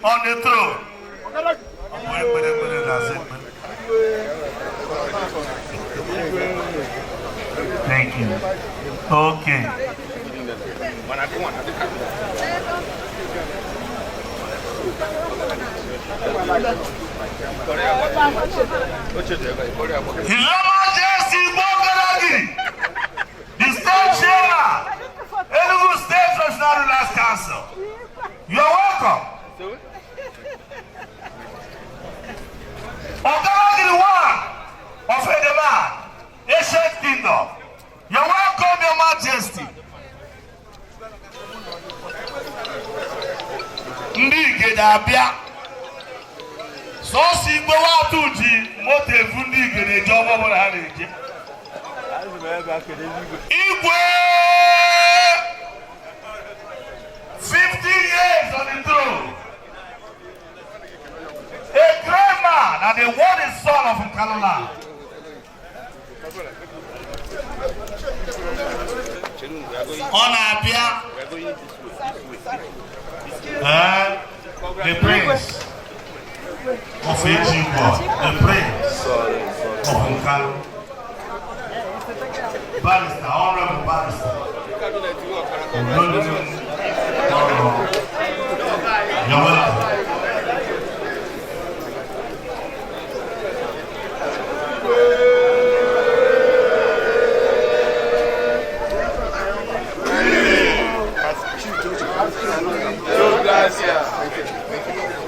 on the throne. Thank you. Okay. His Majesty the state chairman, Enugu State National Rulers Council. You are welcome. Ogaragiri one of Edeman, Ancient Kingdom. You are welcome, Your Majesty. Ndi Igedabia. So si Igwe Nwatu ji motevu ndi Igede jobo mo na reje. Igwe 50 years on the throne. A great man and the one is son of Nkalola. On Abia, the prince of Igbo, the prince of Nkalo, barrister, honorable barrister. You're welcome.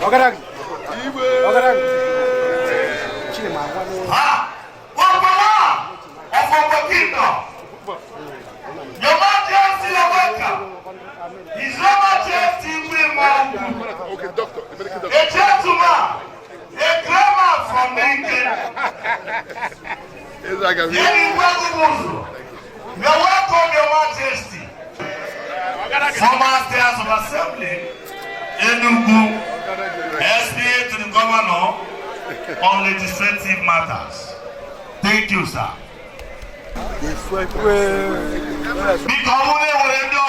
Ogarag. Ogarag. Your Majesty, you're welcome. His Majesty will okay, doctor. a gentleman, a grammar from the You're welcome, Your Majesty. Former Stairs of Assembly, Enugu, SPA to the governor on legislative matters. Thank you, sir. Because we were in the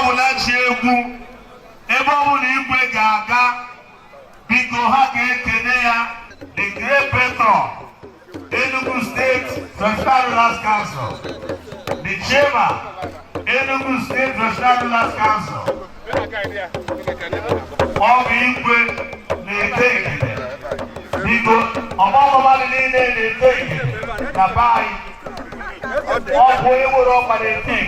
Igwe Gaga, Bikohage Kenea, the great patron, Enugu State National Rulers Council, the chairman, Enugu State National Rulers Council, all the Igwe, they take it. Because among the they take it. Nabai. All we were up at the thing.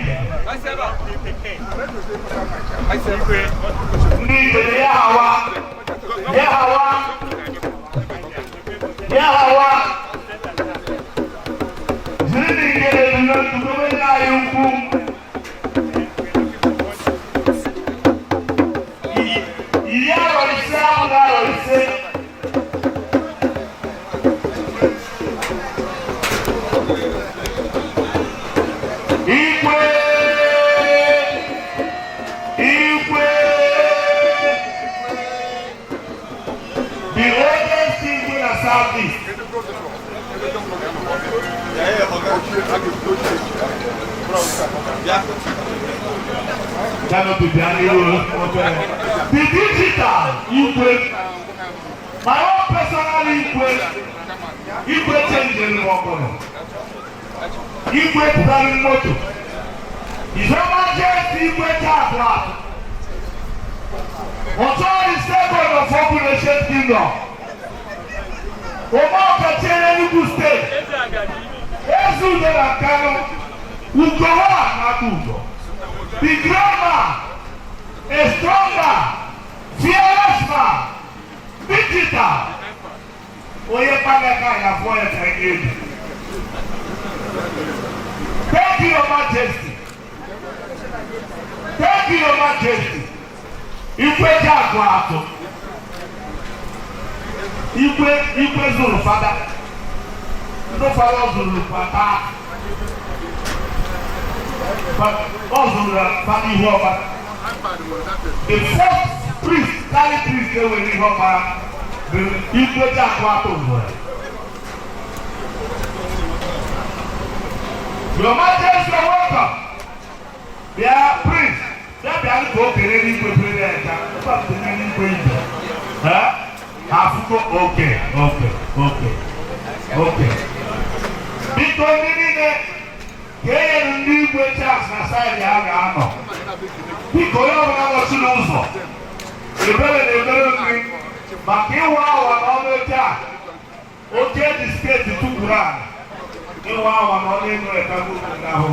The digital Igwe, my own personal Igwe changed the world. Igwe planning moto. His Majesty Igwe Chakra. Authority second of Ogbu Nation Kingdom. Omoka Enugu State. Ezu de la Kano. Ugowa Nakugo. The grammar. A stronger, fearless man, digital. Thank you, Your Majesty. Thank you, Your Majesty. Igwe Nwatu. Igwe Zulu Father. No father Zulu Papa. But also Father Ihuokpara. The first priest, Kali priest, they were ihuokpara. The Igwe Nwatu. Your Majesty, you're welcome. They are priests. They are going to go to the Igwe. Afuko, okay. Biko nini keye ndi Igwe chance na side ya ga-anọ. Biko ya ọbụla nọchi n'ụzọ. Ebere na-emere nri maka ịwa awa n'ọnụ eke a. Oke dị steeti tụpụrụ a. Ịwa awa n'ọnụ enu eka gburu n'ahụ.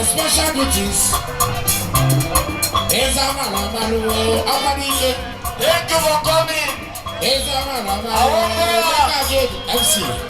Special duties. Thank you for coming. MC.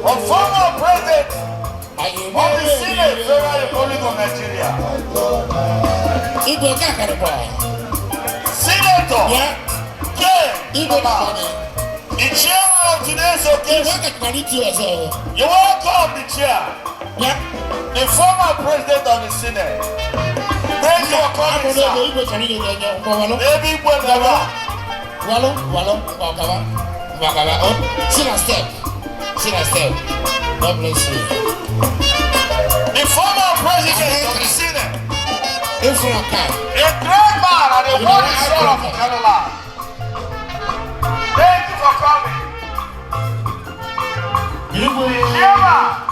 A former president of the Senate, Federal Republic of Nigeria. Igwe Senator. Yeah. Igwe. The chairman of today's occasion. You welcome the chair. Yeah. The former president of the Senate. Thank you for coming, sir. Baby Sit and step. God bless you. The former president of the Senate. In front of God. A great man and a worthy son of Canada. Thank you for coming. The chairman.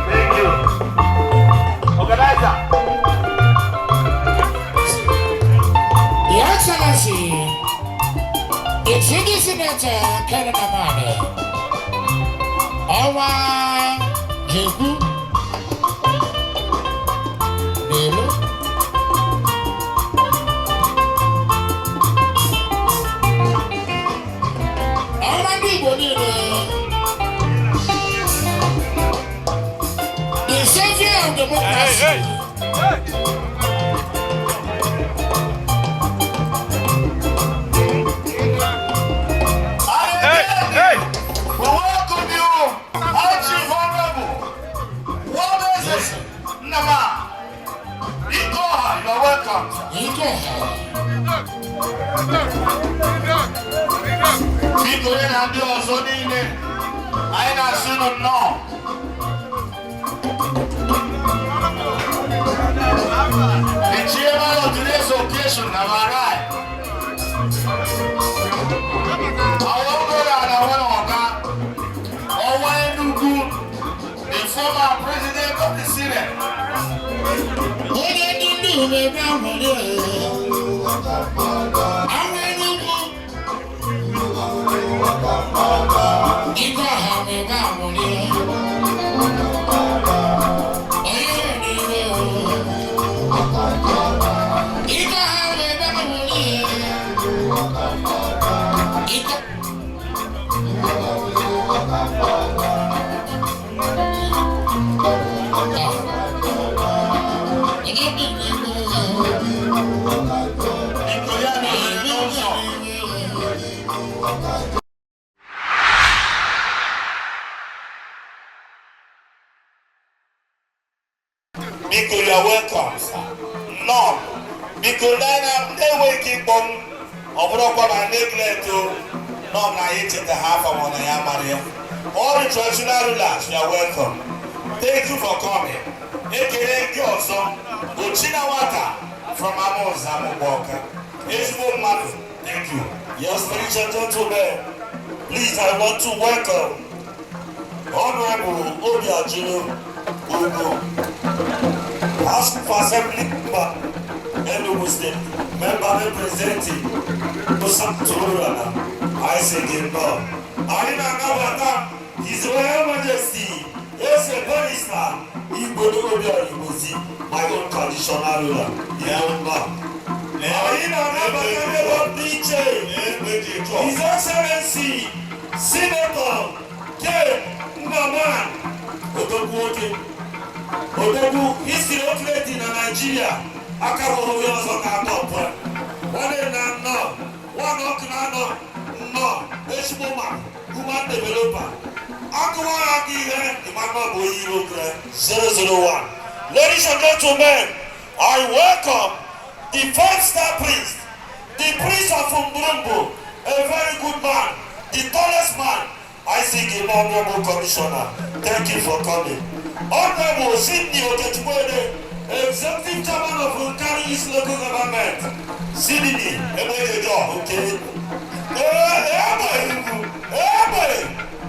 Thank you. Organizer. Your Excellency, it's in this Senator Canada Money. Our Igwe. Hey. We welcome you, Archie Honorable. What is it? Nama. Ikoha, you're welcome. Ikoha and you also need it. I not soon know. The chairman of today's occasion, am I right? The former president of the Senate. Because you are welcome, sir. No. Because they will keep on and neglect to not the half of one all the traditional rulers, you are welcome. Thank you for coming. AKA Gyoso, Uchina Wata from Amos Amoboka. Thank you. Yes, ladies and gentlemen, please, I want to welcome Honorable Obiajino Ugo. Ask for assembly member Enugu State, member representing Musaturana. I say him no. Alina Navata, His Royal Majesty, yes, a barrister, Igwe Obiajino, my own traditional ruler, Alina Navata, His Excellency, Senator K. Naman Odogu, history of in Nigeria. Akabo was on our top. One and no, Eshboma, human developer. Akawaki, 001. Ladies and gentlemen, I welcome the 5-star priest, the priest of Umbrumbu, a very good man, the tallest man. I think the Honorable Commissioner, thank you for coming. Honorable Sidney Okechukwu, Executive Chairman of Unkari East Local Government. Sidney, okay.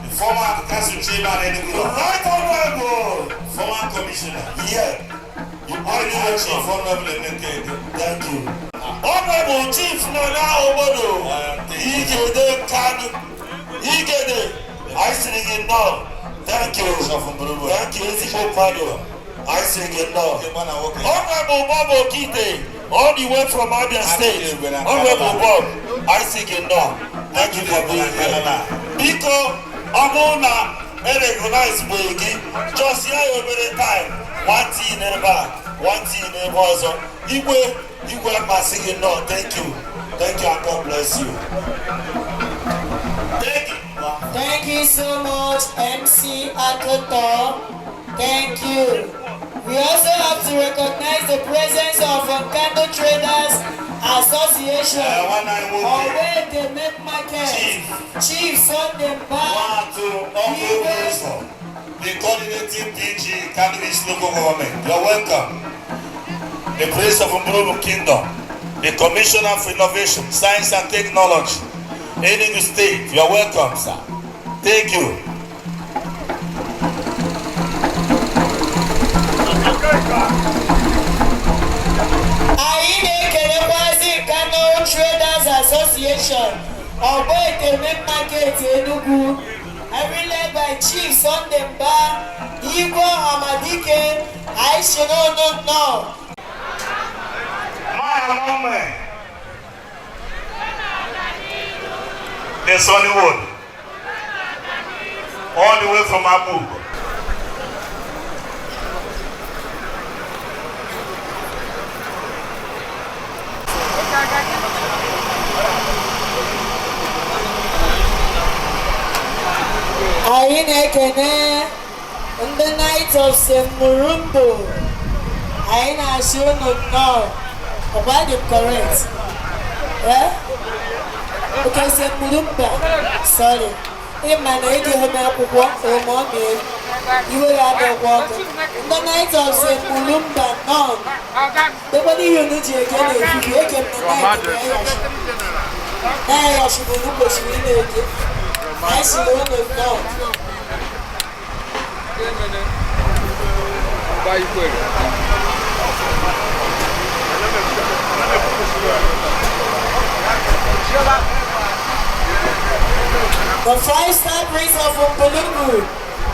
The former council chairman, right honorable, former commissioner. Yeah. You are chief honorable. Thank you. Honorable Chief Nana Obodo. Igwe Kanu. Igwe. I sing it now. Thank you. Thank you. Igwe. I sing it now. Honorable Bobo Kite. All the way from Abia State. Honorable Bob. I sing it now. Thank you for being here. Because Amona recognize Bogi. Just here over the time. One thing never. One thing never also. Igwe passing it now. Thank you. Thank you and God bless you. Thank you. Thank you so much, MC Akoto. Thank you. We also have to recognize the presence of Nkando Traders Association. On where they make market. Chief Sunday Bar. The coordinating PG Cannabis Local Government. You're welcome. The Prince of Umbrumbu Kingdom. The Commissioner for Innovation, Science and Technology. Enugu State. You're welcome, sir. Thank you. Nkando Traders Association of where they make market in Enugu. Led by Chief Sunday Mba, Igwe Amadike, I should not know. My alumni, the Sunnywood, all the way from Abu. Anyị na-ekene ndị Knights of St. Murumbu. Anyị na-asị unu nnọọ. Ọkwa dị correct? Okay, St. Murumba. Sorry. Ịma na iji hụ n'akwụkwọ ụmụ ọ mee iwe ya adịkwa ọkụ. Ndị Knights of St. Murumba nọ. Dịkwana ihe unu ji ege na-efifi ege m na night na-eyashi. Na-eyashi bụ unu kwesịrị ị na-ege. I see the one of God. The 5-star prince of Umbulungu,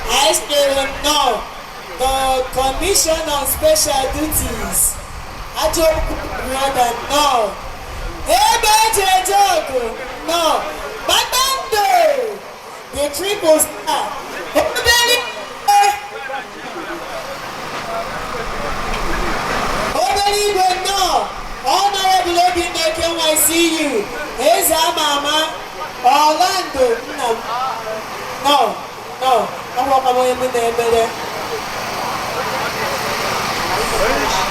I still know the Commission on Special Duties. I don't rather know. No. Batando! The triple star. Igwe no. Honorable Obineke, I see you. Eza Mama. Orlando. No. I'm walking away there.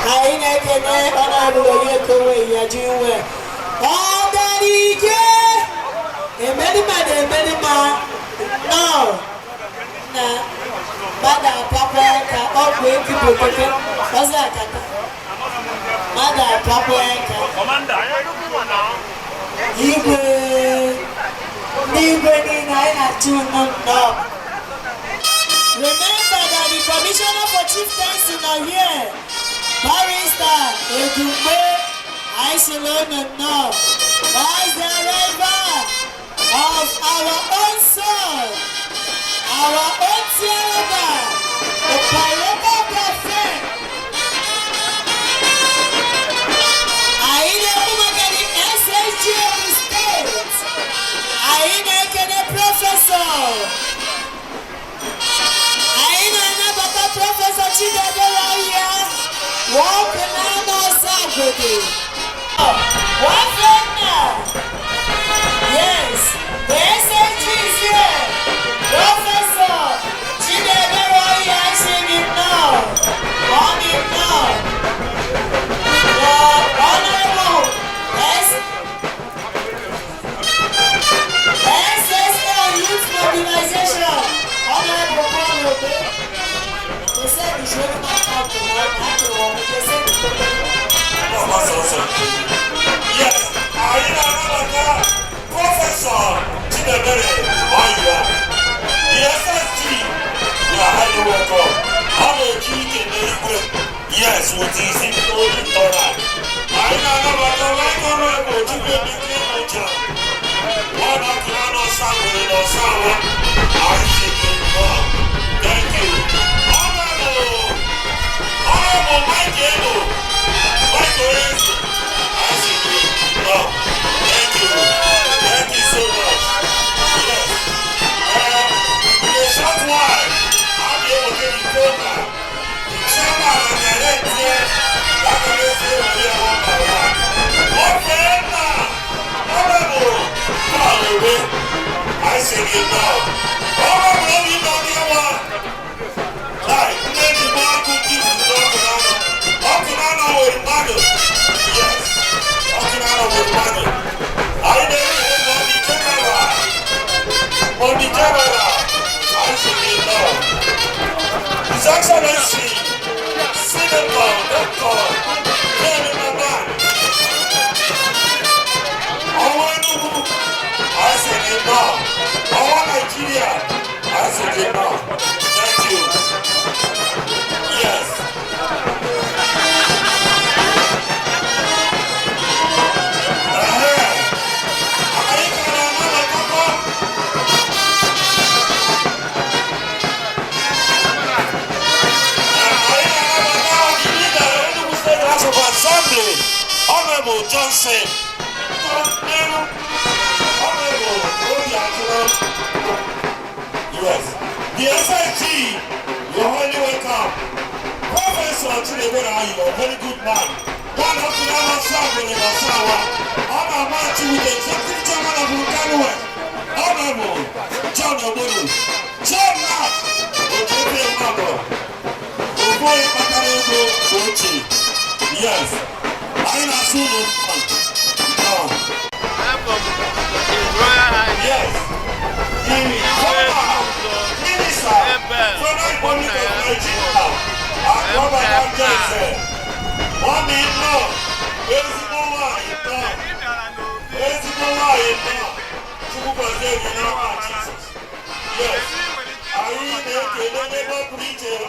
I ain't honorable Obineke, you're doing well. Emelima, no. Bada papa ka ogwe people keke. Oza kata. Bada papa ka. Igwe ni na tune no. Remember that the Commissioner for Chieftaincy are here. Barrister Igwe, I shall know. As the arrival of our own son, our own theater, the Pirate Prophet. I know the SSG of the state. I know the professor. I know the professor Chidebera here. Walking out of Saturday. One friend now. Yes, the SSG is here. Professor Chidebera they said you should not come to now. They said you should Yes, I am Professor Chidebere Oya. The SSG, you are highly welcome. I'm a king in the Igwe. Yes, with his own tolerance. I am a Igwe. One of the honors in Osawa. I think thank you. Honorable Mike Eno. Mike Orenzi. I think thank you. Thank you so much. Yes. In a short while, I'll be able to get the program. The chairman and director, that's what they say when they are one by one. Okay, now. Honorable. I say it now. Honorable, you know the one. Like, let the man who gives the dog Okunana with money. Yes. Okunana with money. I never on the camera. On the camera. I say it now. His Excellency, Senator, Dr. Kenny Maman. I said it now. Our Nigeria. I said it now. Thank you. Yes. Assembly, Honorable Johnson. Yes. The SIG, you're highly welcome. Professor Chidebere, you're a very good man. One of the other travel in Osawa. On our march with the executive chairman of Vulcan West. Honorable John Obodo. John Nash. Ojepe Mabo. Oboye Patarego Ochi. Yes. Aina Sulu. Yes. The former minister, Federal Republic of Nigeria, Robert Johnson. One in law, Ezimowa in law. Ezimowa in law. Chukwukaze in law, Jesus. Yes. Are you in the neighbor preacher?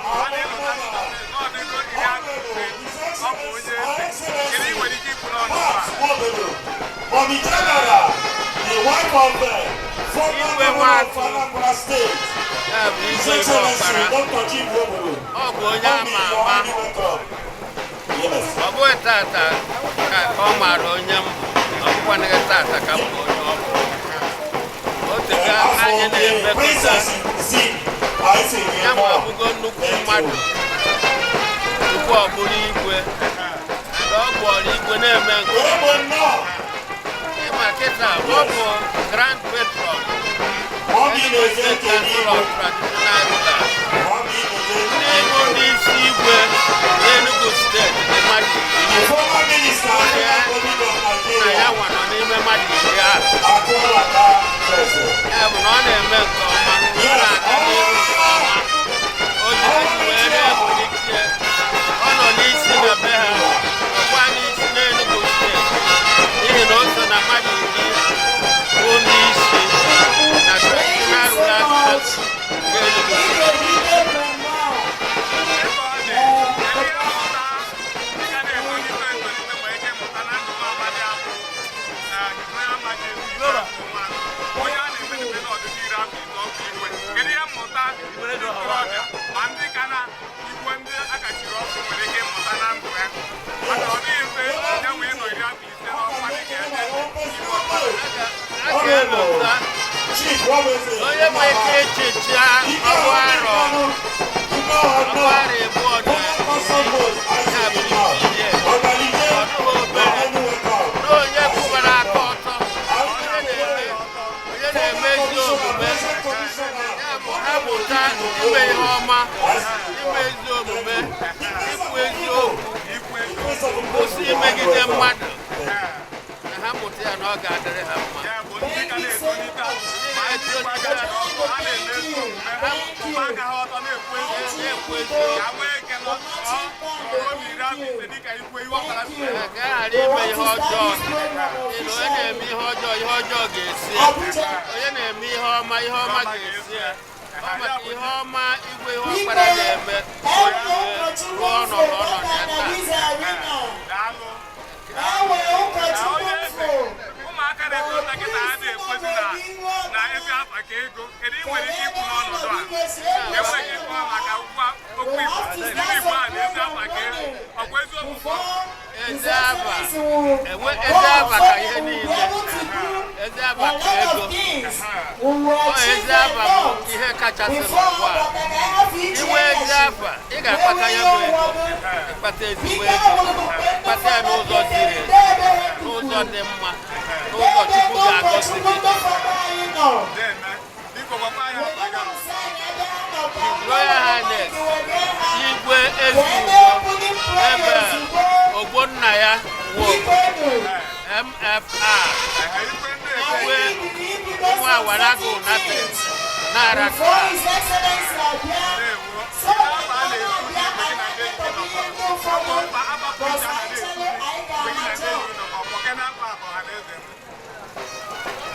Mommy General, the wife of the former governor of Anambra State, His Excellency Dr. Igwe. Yes. Princess, see, I say Grand Patron. Igwe, Enugu State, the former minister, I want to name a man. ha mụta ya na ọ ga-adịrị ha mma ka ghara ime ihe ọjọọ onye na-eme ihe ọjọọ ga-esi ya onye na-eme ihe ọma ga-esi ya maka ihe ọma igwe ihuokpara na-eme ruo ọnọdụ ọ nọ na ụmụaka na-eto nkịta ha na-ekwezi na ezi afa ka ego kedu ị nwere ike ikwu n'ọnọdụ a enweghị ịkọ maka okwu Igbo ndị Igbo a na ezi afa ka ego ọkwa eziokwu ezi aba ka ihe niile ezi aba ka ego ezi aba bụ ihe kachasị n'ụwa inwe ezi aba ị ga-akpata ya bụ ego ịkpata ezigbo ego ịkpata ya n'ụzọ ziri ezi n'ụzọ dị mma n'ụzọ Chukwu ga-agọzi gị Royal Highness Igwe ebe Ogbonna ya wụ MFR Igwe nwa Awarago Nwatu na-araka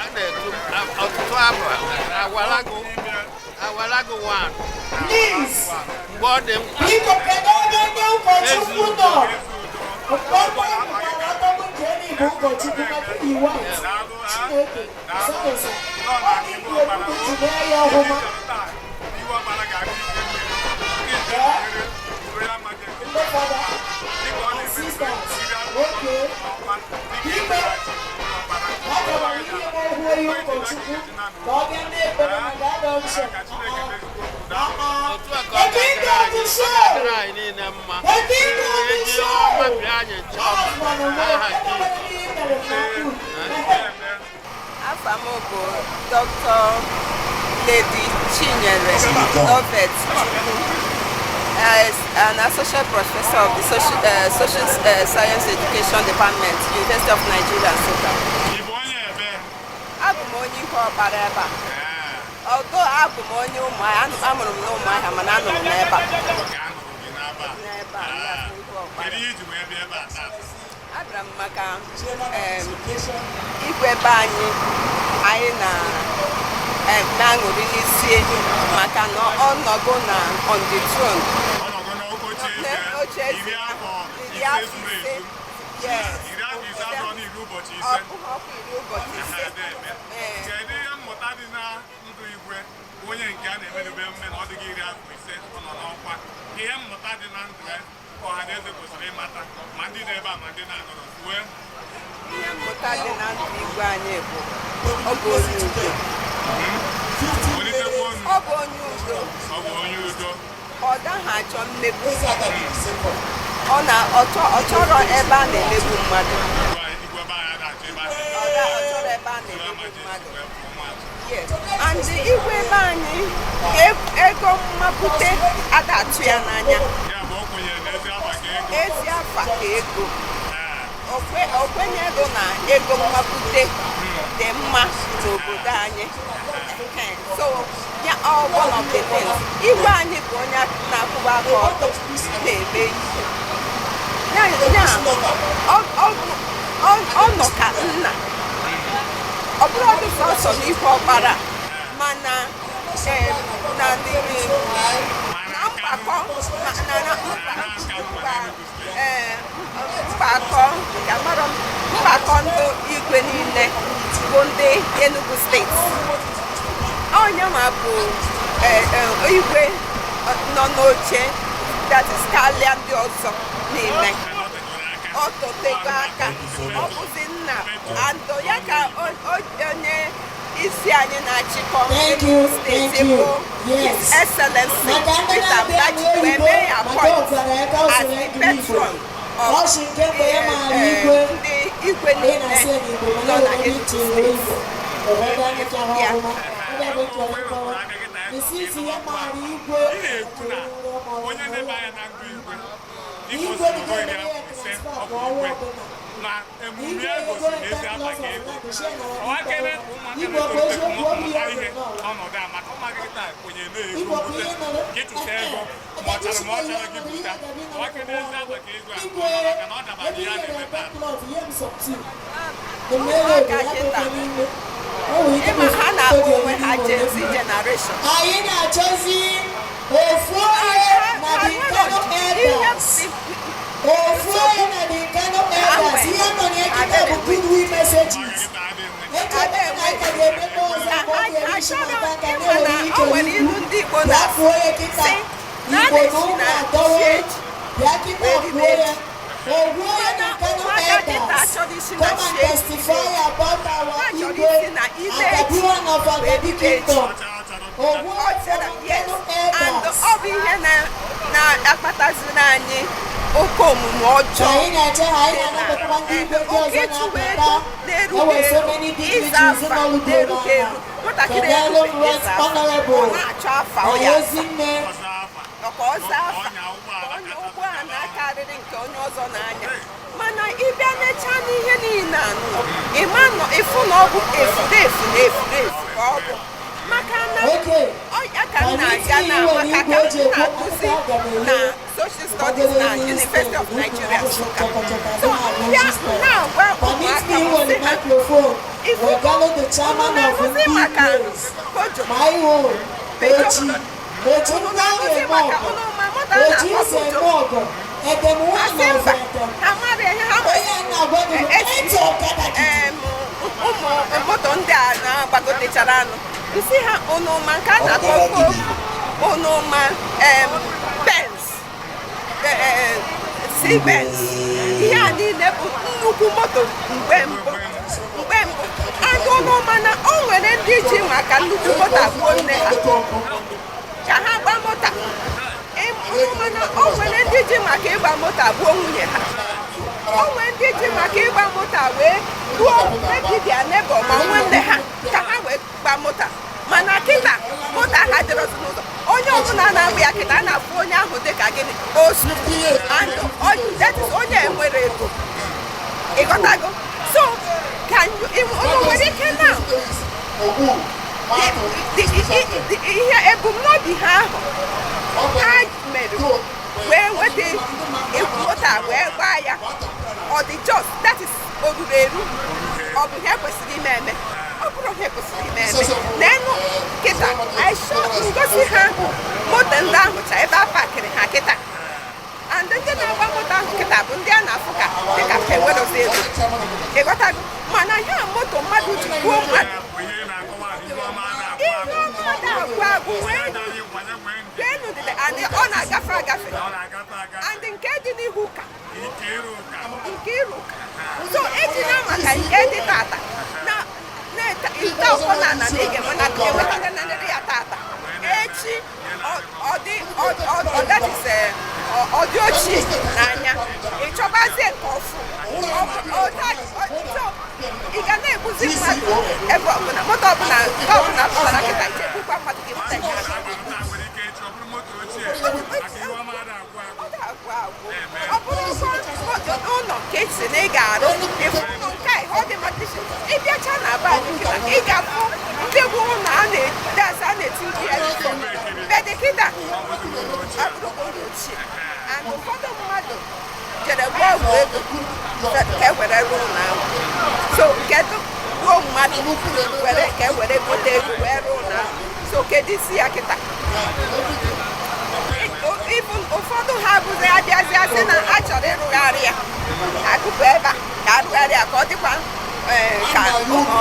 a na-etu ọtụtụ abụ Awarago 1 mgbe ọ dị mkpa ezi udo otu a ka ọ ga-adịrị anyị niile mma eji ọma bịa anyị nche ọma n'aha Afa m bụ Dr. Lady Chinyere Novet an associate professor of the social science education department, University of Nigeria, Nsukka. Abụ m onye ihuokpara ebe a. Ọgụ abụ m onye Ụmụahịa, amụrụ m n'Ụmụahịa mana anụrụ m n'ebe a. Abịara m maka igwe be anyị na-aṅụrị n'isi maka na ọ nọgo na on the throne oche ezi iri afọ ise ọkụ iri ụbọchị ise. Kedu ihe mmụta dị na ndụ Igwe onye nke a na-emerube mme na ọ dịghị iri afọ ise ọ nọ n'ọkwa ihe mmụta dị na ndụ ọha na eze kwesịrị ịmata ma ndị nọ ebe a ma ndị na-anọrọ wee ihe mmụta dị na ndụ Igwe anyị bụ ọ bụ onye udo. Ọ bụ onye udo. Ọ daghị achọ mmegbu. Ọ chọrọ ebe a na-emegbu mmadụ. Ọ chọrọ ebe a na-emegbu mmadụ. And Igwe ebe anyị ego mmapụte ada atụ ya n'anya. Ezi afa ka ego. O kwenyego na ego mmapụte dị mma n'obodo anyị. So ya one of the things Igwe anyị bụ onye na-akwụba aka ọtọ na-eme ihe ọ nọ ka nna ọ bụrụ ọdụ sọsọ n'ihuokpara mana mgbakọ ndị Igwe niile bụ ndị Enugu steeti onye ma bụ Igwe nọ n'oche that is karịa ndị ọzọ niile ọ totego aka ọ bụzi nna ando ya ka onye isi anyị na-achịkọ Enugu steeti bụ His Excellency Peter Mbachi wee mee ya point as the patron of ndị Igwe niile nọ na Enugu steeti. onye na-ebe anya na ndụ Igwe na emume ego si n'ezi aba ka ego ọwakere ụmụaka na-etolite mmụta ihe ọnọdụ a maka ụmụaka gị taa kwenye na-ego bute gị tụta ego ma ọ chọrọ gị buta ọwakere n'ezi aba ka ego a maka na ọ dabara ihe a na-eme taa ịma ha na-akpọ onwe ha Gen Z generation. Anyị na-achọzi ofu onye na the Kano elders. Ofu onye na the Kano elders. Ihe nọ n'ekike bụ goodwill messages. Echebe na aka ga-emepe ọzọ mgbe ọ ga-erishi na baka na-enwere ike iwu. Rapụ onye kịta Igbo na ụmụ adọwo bịa kịta kwuo ya. Owu onye na Kano elders. Come and testify about our Igwe Agabiwan of Agabi Kingdom. Owu onye na Kano elders. Ọ bụ ihe na-akpataziri anyị oke omume ọjọọ. Anyị na-anabatakwa ndị Igwe ndị ọzọ na-abata. Enwere so many dignitaries n'ọlụdo n'ọha. Kedụ Honorable Oyezinne ọkwa ọzọ afa onye ụgbọala karịrị nke onye ọzọ n'anya, mana ịbịa necha n'ihe niile anụ ịma nọ ịfụ na ọ bụ efurefu na efurefu ka ọ bụ maka na ọya ka m na-aga na maka ka m na-akụzi na social studies na University of Nigeria Nsukka. So ya na-agwa ụmụaka m sị ha ịfụkụzi maka kojo Oji na-eme ọgọ, oji ise eme ọgọ, edemụwa na ọzọ onye na-agwa gị eti ọkada gị. Ụmụ moto ndị a na-agbagotechara anụ isi ha ụnụma nke a na-akpọ ụnụma Benz Benz ihe a niile bụ nnukwu moto mgbe mbụ and ụnụma na o nwere ndị ji maka nnukwu moto abụọ nne ha ka ha gba moto mana o nwere ndị ji maka ịgba moto abụọ nwunye ha, o nwere ndị ji maka ịgba moto wee ruo mebibia nebo ma nwanne ha ka ha wee gba moto, mana kịta moto ha dịrọzi n'ụzọ onye ọbụla na-agba ya kịta a na-afụ onye ahụ dịka gịnị osu onye nwere ego ịghọtago. So unu nwere ike na ihe ebumnobi ha ahụ ha mere wee nweta moto wee gbaa ya ọ dị just that is oruru eru, ọ bụ ihe kwesịrị ime eme, ọ bụrụ ihe kwesịrị ime eme n'enu kịta ngosi ha moto ndị ahụ cha ebe a pakịrị ha kịta and ndị na-agba moto ahụ kịta bụ ndị a na-afụ ka dịka pewerozi ego ịghọtago, mana ya moto mmadụ ji gbuo mmadụ ihe ọma na-agwụ agwụ wee ọ na-agafe agafe and nke dị n'ihu ụka nke iru ụka. So ejina maka nke dị tata na ite ọkọ na ana na ịga-enweta nanịrị ya tata echi ọ dị ochie n'anya ịchọbazie nke ọfụ ị ga na-egbuzi mmadụ ebe ọbụla moto ọbụla nke ọbụla pụtara kịta ichegbukwa mmadụ gị pụta ọ bụrụ ụlọ nke esi na ị ga-arụ ịfụ ụlọ nke ihe ọ dị mmadụ ịbịacha na aba kịta ị ga-afụ ndị bụ ụlọ a na-eti ndị ya bedekịta abụrụgo ụlọ ochie and ụfọdụ mmadụ jere gwa ọgwụ ego ka e were rụọ ụlọ ahụ. So kedu gbuo mmadụ were ka e were gote ego wee rụọ ụlọ ahụ. So kedu isi ya kịta ụfọdụ ha bụzi abịazịa sị na a chọrọ ịrụgharị ya akụkụ ebe a ka arụgharị ya ka ọ dịkwa ka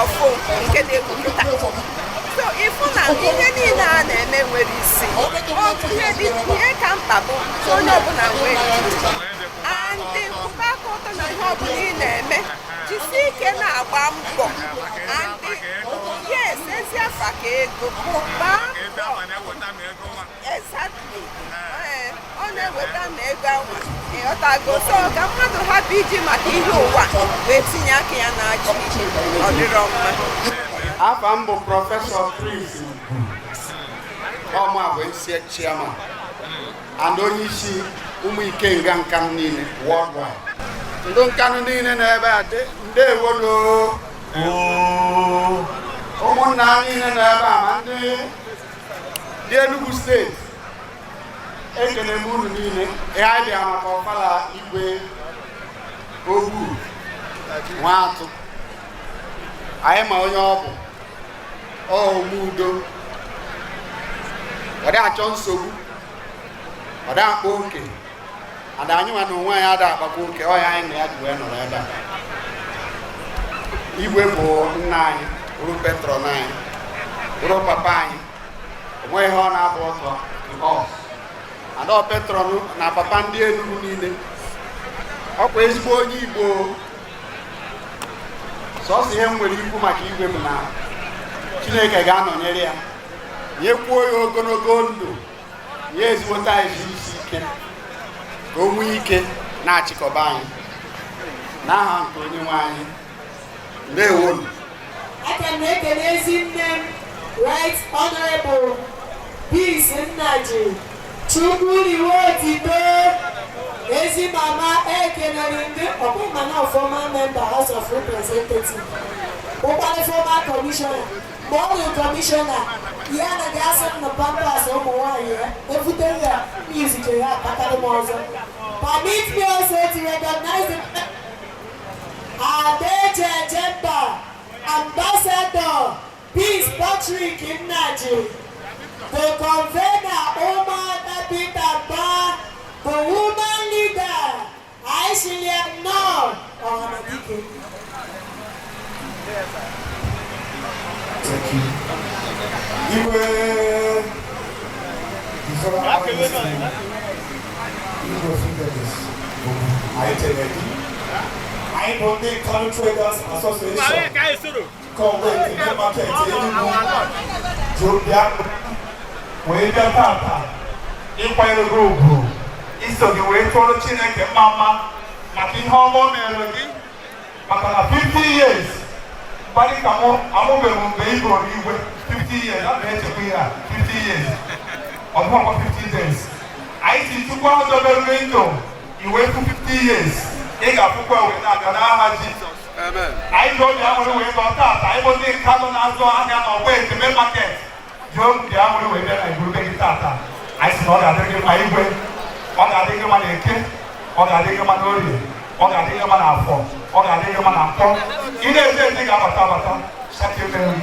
ọfụ nke na-egwu kịta. So ịfụ na ihe niile a na-eme nwere isi, ihe ka mkpa bụ onye ọbụla nwere andị mkpa aka ụtọ na ihe ọbụla ị na-eme jisi ike na-agba mbọ andị yes ezi afa ka ego gbaa mbọ exactly ọ na-eweta ma ego anwa ịghọtago. So ka mmadụ hapụ iji maka ihe ụwa wee tinye aka ya na-achị ọ dịrọ mma. Afa m bụ Prọfesọ Chris ọma bụ isi chairman and onye isi ụmụ ikenga nka m niile worldwide. ndị nkanụ niile n'ebe a ndewo ụmụnna niile n'ebe a ma ndị Enugu steeti ekele m unu niile ihe anyị bịara maka ọfala Igwe Ogbu Nwatu anyị ma onye ọ bụ ome udo ọ dị achọ nsogbu ọ dị akpa oke ada anyị nwa na onwe anyị ada akpakwa oke ọ ya anyị na ya ji wee nọrọ ebe a Igwe bụ nna anyị bụrụ patron anyị bụrụ papa anyị onwe ihe ọ na-abụ ọtọ ada patron na papa ndị Enugu niile ọkwa ezigbo onye Igbo sọsọ ihe m nwere ikwu maka Igwe bụ na Chineke ga-anọnyere ya nyekwuo ya ogologo ndụ nye ezigbote anyị isi ike ka o nwee ike na-achịkọba anyị n'aha nke onye nwe anyị ndewo. Aka m ekele ezi nne m Right Honorable Peace Nnaji Chukwuriwo Otito ezi mama ekelere ndị ọbụma na former member House of Representatives ụkwadị former commissioner ma ọ bụ commissioner ya anaghị asị m na pampas ụmụ nwaanyị ya ebutere ya izike ya akpatara m ọzọ. Permit me also to recognize the Adeje Jemba Ambassador Peace Patrick Nnaji, the convener Omar Peter Ba, the woman leader Aisha No. Thank you. Igwe Fidelis I know the Common Traders Association. Come wait in the market. Jobia, wait the Tata. Inquire group. It's the way to the Chineke Mama, Martin Homo Melody. But 50 years. But I'm over Igbo 50 years. I'm going to be here 50 years. On top of 50 days. I see 2 out of the window. You wait for 50 years. You got to go with that. Jesus. Amen. I told you I'm going to wait for that. I was in Canon as well. I'm going to wait to make market. Joe, the I'm going to wait there. I will make it that. I see all that. I take my Igwe. All that I take my Eke. All that I take my Ori. All that I take my Afo. All that I take my Afo. In the thing about Tabata. Shut your belly.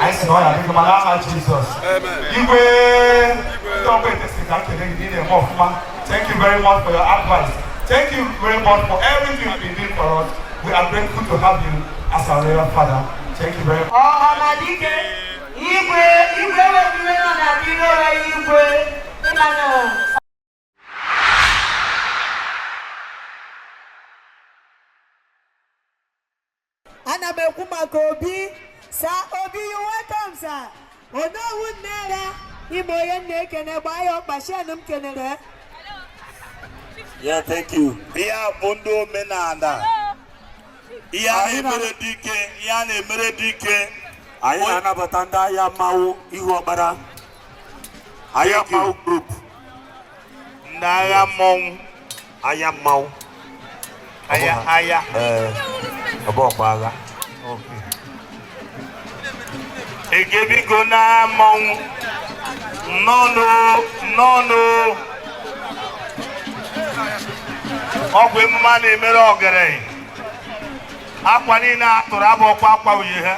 I said, oh, I think my Lord Jesus. Igwe, don't wait to see that. Thank you very much for your advice. Thank you very much for everything you've been doing for us. We are grateful to have you as our royal father. Thank you very much. Ana m ekwu maka Obi. Sir Obi, you welcome, sir. Onowu Nera, Igbo onye na-ekene gba ya ọkpashen m kenere. Yeah, thank you. Iya bondo menanda. Iya emere dike, iya na-emere dike. Anyị na-anabata ndị ahịa mmanwụ ihuokpara. Ahịa mmanwụ group. Ndị ahịa mmanwụ. Ahịa mmanwụ. Ahịa. Ọbọkwaga. Okay. Egebigo na mmanwụ. No. Ọgwụ emume a na-emere ogere. Akwa niile atụrụ abụ ọkwa akwa uye ha.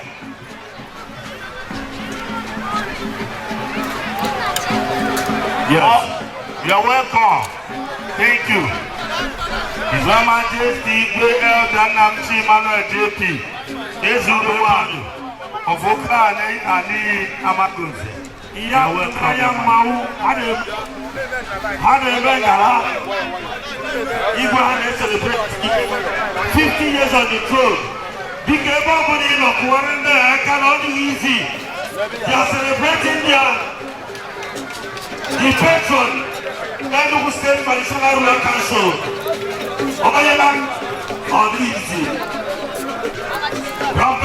Yes, you're welcome. Thank you. His Majesty Igwe Elder Namchi Emmanuel JP. Ezuru Nwatu of Okane Ani Amagunze. You're welcome. Igwe has celebrated 50 years on the throne. Big everybody in Okwarende, I cannot do easy. They are celebrating the patron, Enugu State Traditional Rural Council. Obayalan on easy. Grand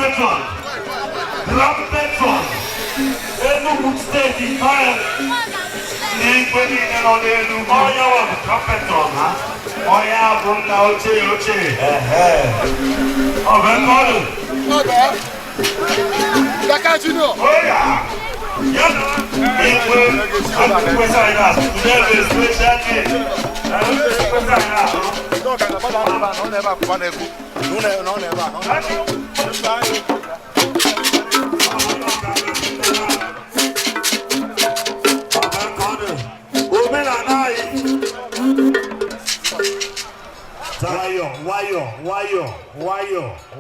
patron, Enugu State in fire. igwe niile nọ n'elu onye ọ bụ prọfetọ ha onye abụ nna ochie ochie ọ bụ mmadụ oya ya na igwe kwesa anyị na today is special day kwesa anyị na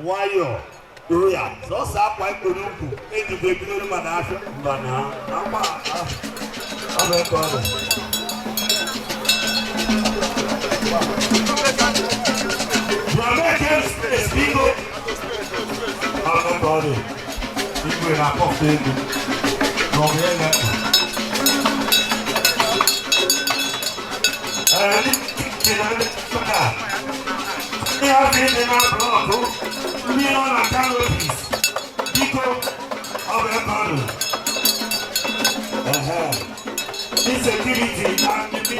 wayo oya sọsọ akwa ikpere ukwu ejikwa ebido mmadụ afọ mbana akwa ọbụ eke ọrụ Spigo ọbụ eke ọrụ igwe na-akpọpụta ego n'ọbụ ya na-ekpu ndị ọzọ ịdị na blọkụ ndị nọ na kanopis biko ọ bụ ebe ọrụ ndị sekuriti na ndị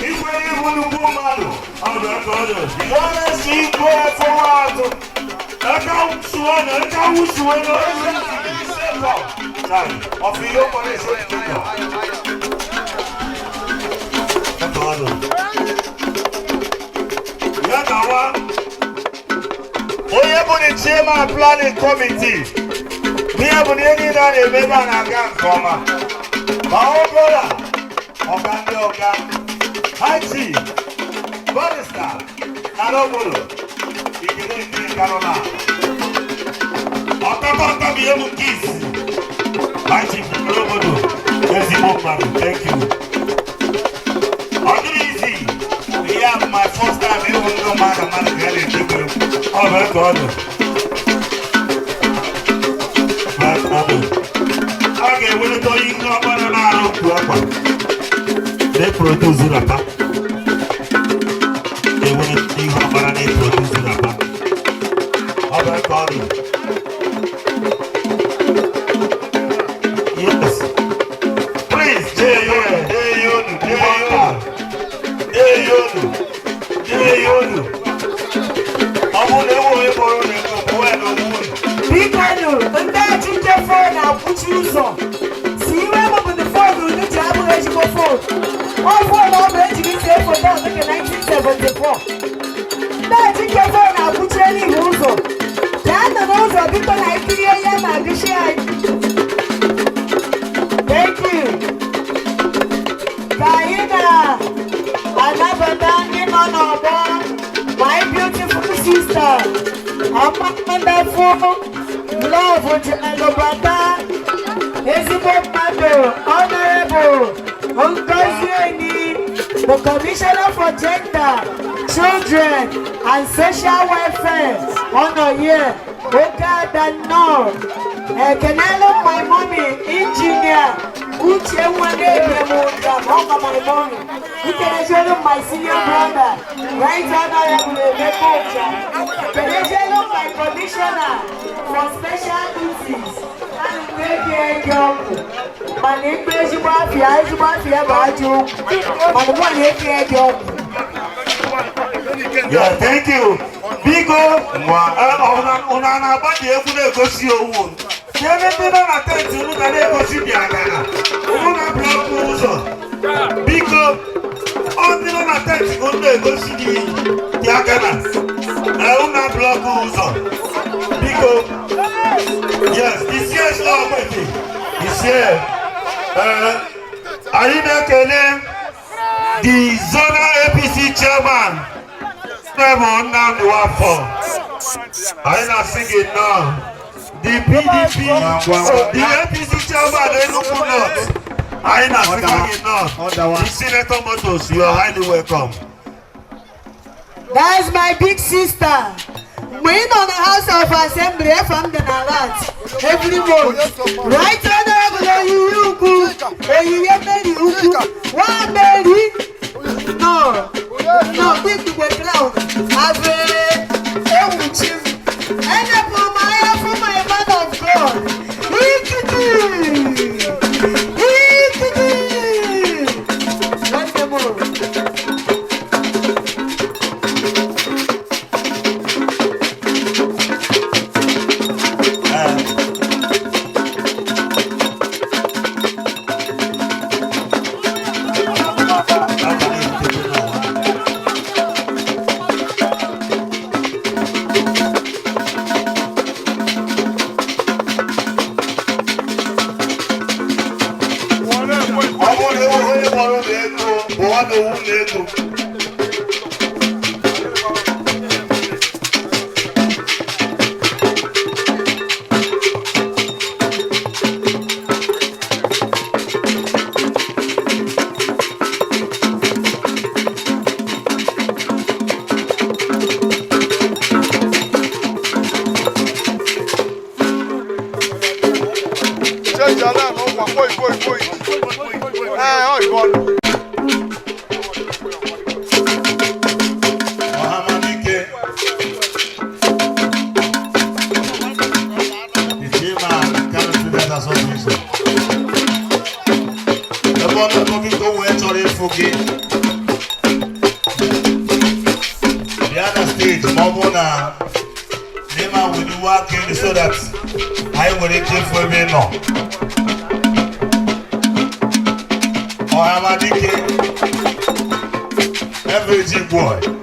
igwe ihu nnukwu mmadụ ọ bụ ebe ọrụ ọ na-esi igwe fọwa atụ aka wusuo na aka wusuo na ozi sekọ ọfụ ihe ụkọrọ esi sekọ onye bụ the chairman planning committee n'ihe bụ na ihe niile a na-eme ebe a na-aga nke ọma ma ọ bụla ọga ndị ọga haiti barista na n'obodo ikele nke karọna ọtọtọtọ bụ ihe bụ nke isi haiti bụ n'obodo ezigbo mmadụ thank you. Yeah, my first time in the man getting oh, my God. Okay, we're going to go on. They produce it up. They want to see how they produce it up. Oh, my God. Yes. Please, Bikanu, ndị achịcha fon na-akwụchi ụzọ si iwe mọbụdụ fon unu ji abụghị ezigbo fon ọ fon ọ bụ ejiri see foto ọdịka 1974 ndị achịcha fon na-akwụchi n'ihu ụzọ gaa nọ n'ụzọ biko na ikiri onye na-agụchi anyị. Thank you. Ka anyị na-anabata ndị nọ n'ọgbọ my beautiful sister wonderful love Jelobata ezigbo mmadụ honorable Ngozi Eni, the Commissioner for Gender, Children and Social Welfare honor here Oga Dano. Kenelo my mommy engineer Uche Nwanebemunda Moka my mommy. You can enjoy my senior brother, right honorable Bekoja. Can enjoy my commissioner for special duties. And baby my name is Mafia, Baju. My one yeah, thank you. Bigo, Unana Badi Ebude Gosi Owu. Everything on a tent, you look at it, Gosi Biagana. Una block Uzo. Bigo, on the on a tent, you go to Gosi Biagana. Una block Uzo. Bigo, yes, this year is not waiting. This year, Arina Kene, the Zona APC chairman. Now the one for I not sing it now. The PDP, the APC chairman, they look not. I not sing it now. The Senator Motors, you are highly welcome. That's my big sister. We on the House of Assembly from the Narat every month. Right honorable one baby. No, this is the cloud. I've and from my man of God. So that I will give for me no. Or am I every boy?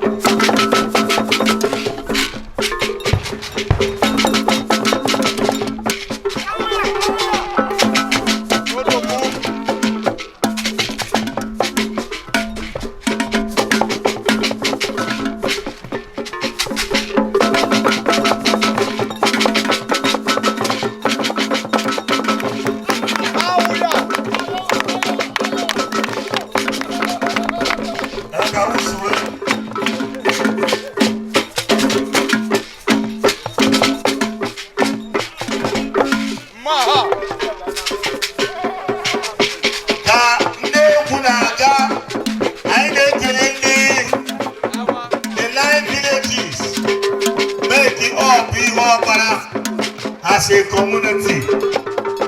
As a community,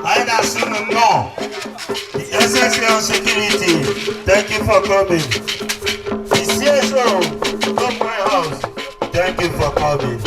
I assume no. The essential security. Thank you for coming. The CSO of my house. Thank you for coming.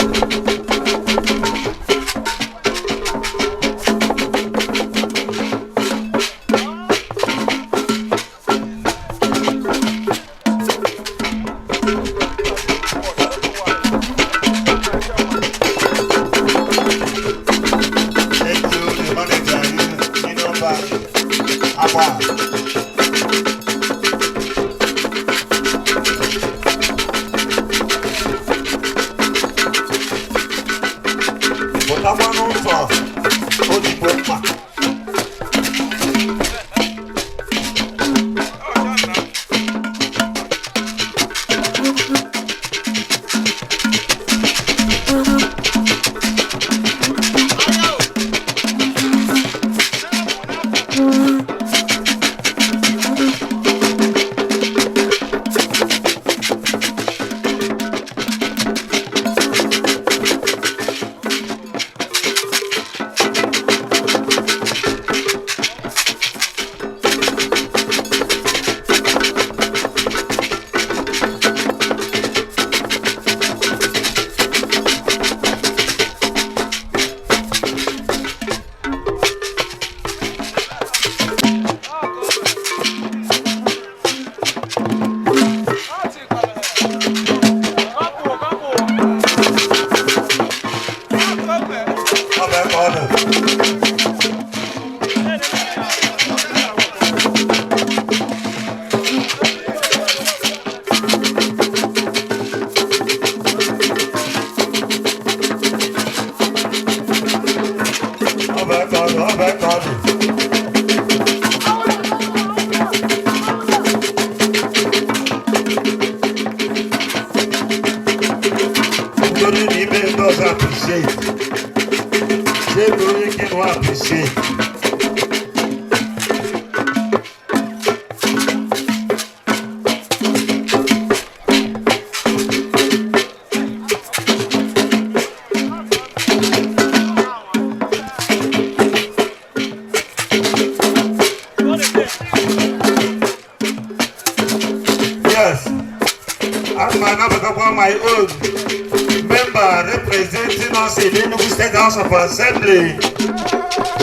Of Assembly,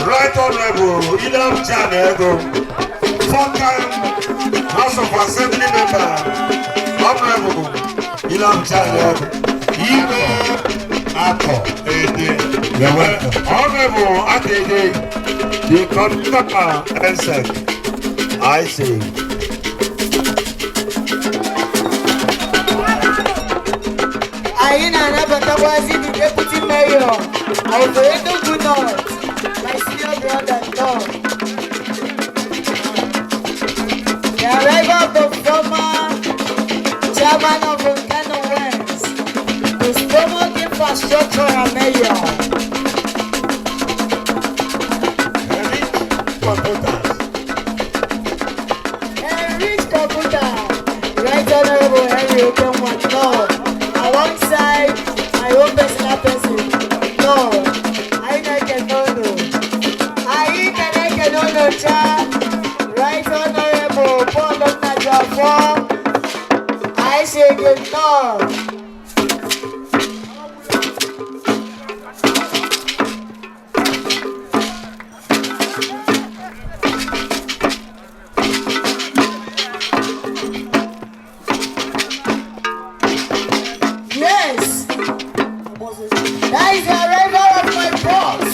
Right Honorable Ilham Janego, full-time House of Assembly member, Honorable Ilham Janego, Igwe you're welcome. Honorable Atede, the Conductor Ensek, I say. Aina Nabatawazi, the deputy mayor of Enugu North, my senior brother Tom. The arrival of the former chairman of Volcano West, the stomach infrastructure mayor. Rich computer, right honorable Henry Ogbu Nwatu. Alongside my own personal person, no, I can no. Right honorable Paul Najafo, I say good no. Yes, that is the arrival of my boss.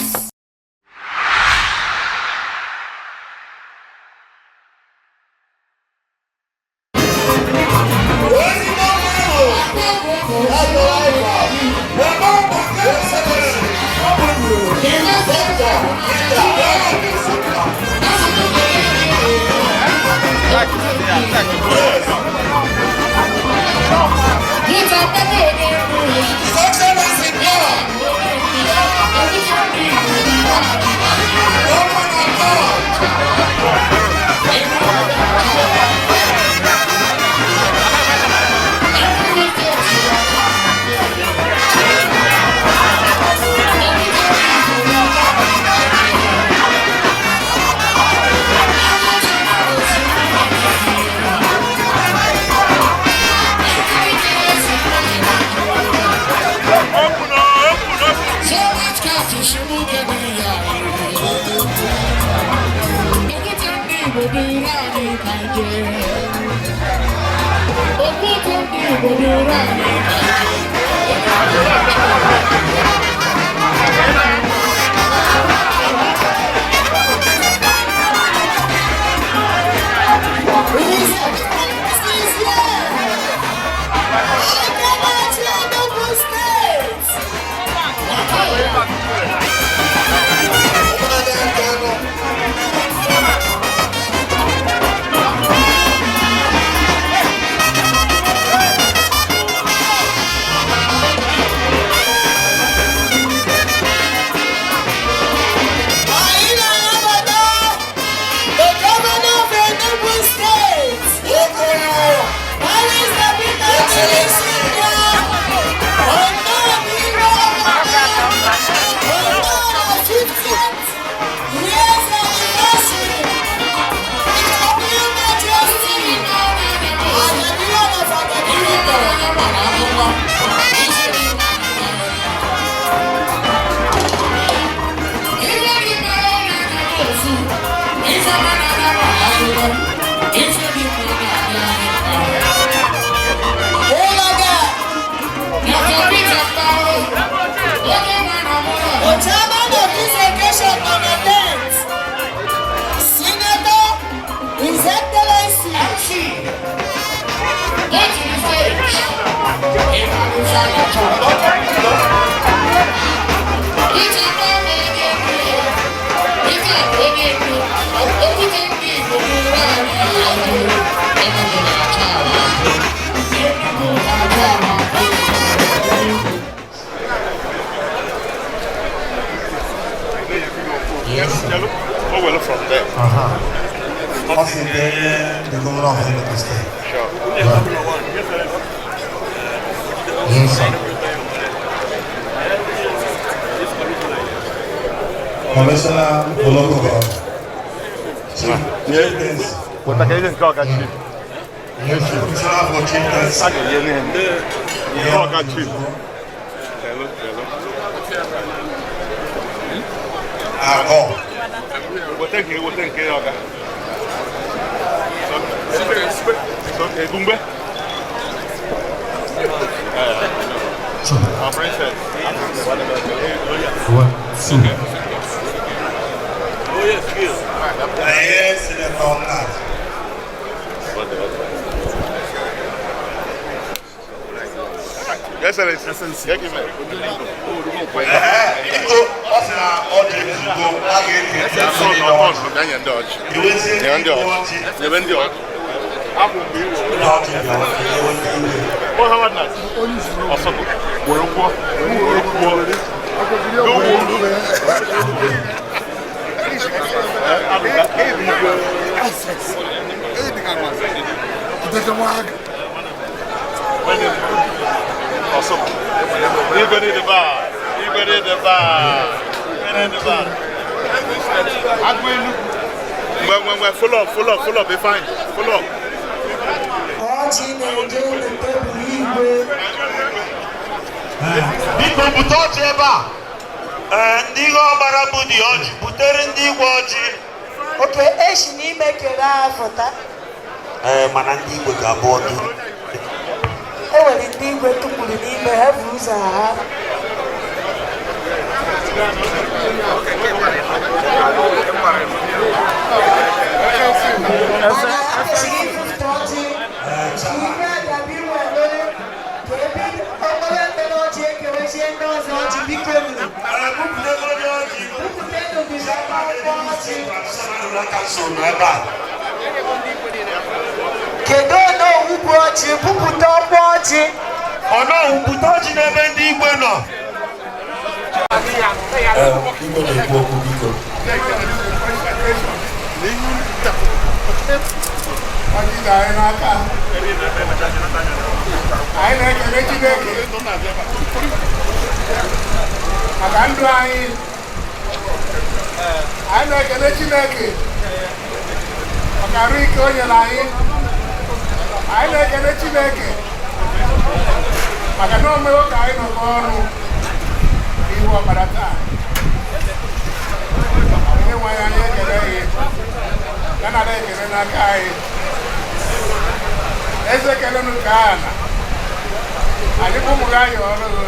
The governor of the state. Sure. Yes, sir. Commissioner for local government. Yes. What are you talking about? Yes, Commissioner for chieftains. Thank you. Igwe. Our princess. Yes, Senator. Excellency. Thank you, man. Full up, be fine. Full up. Biko butoji ebe a. Ndị ihuokpara bụ dị ọjị, butere ndị Igwe ọjị. Oke, echi n'ime kere afọta. Mana ndị Igwe ga-abụ ọdụ. E nwere ndị Igwe tụpụrụ n'ime ha bụ ụzọ ha. Kedu ono ugwu ọjị bupụta ọkwa ọjị? Ono bupụta ọjị n'ebe ndị Igwe nọ. Igwe na-ekwu okwu biko. Anyị na-ekele Chineke maka ndụ anyị. Anyị na-ekele Chineke maka arụ ike o nyere anyị. Anyị na-ekele Chineke maka na o mewo ka anyị nọkọ ọrụ ihuokpara taa. Onye nwe anyị ekele gị, ya na ekele n'aka anyị. Eze ekele nke ana anyị bụ ụmụ gị anyị ọrụ gị.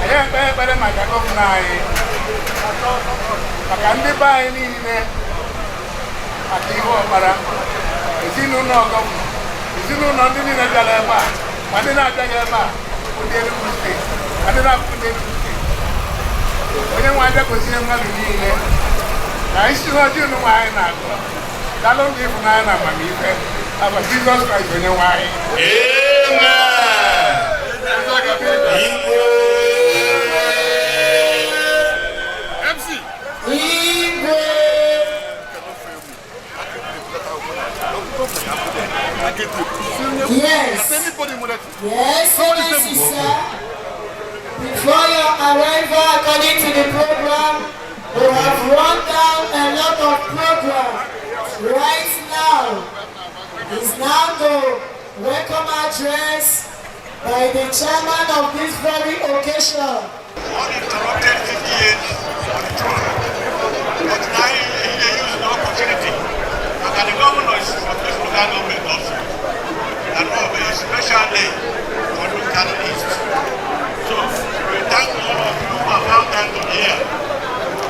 Anyị ekpere maka gọvanọ anyị, maka ndị be anyị niile, maka ihuokpara, ezinụlọ gọvanọ, ezinụlọ ndị niile bịara ebe a, ma ndị na-abịaghị ebe a, ndị Enugu steeti, ma ndị na-abụ ndị Enugu steeti. Onye nwe anyị gozie mmadụ niile ka anyị si n'ọjị unu nwe anyị na-agụ dalụ ndị ịfụnanya na amamife aba Jizọs Kraịst onye nwe anyị. Yes. Yes, sir. Before your arrival, according to the program, we have run down a lot of programs. Right now is now the welcome address by the chairman of this very occasion. Uninterrupted 50 years on the throne. But now he used the opportunity. And the governor is from this local government also. And will be a special day for the Local East. So we thank all of you who have found time to be here.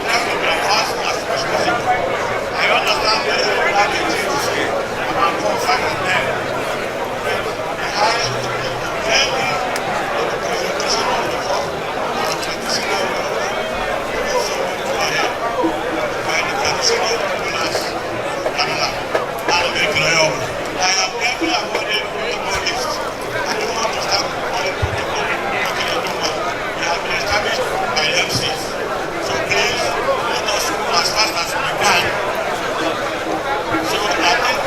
Thank you very much as special. I understand that you have a change to say about 4 or 5 of them. The highest thank you for the presentation of the form. The traditional by the traditional rulers. I am careful about it. I don't want to start calling protocol. We have been established by MCs. So please let us move as fast as we can. So I think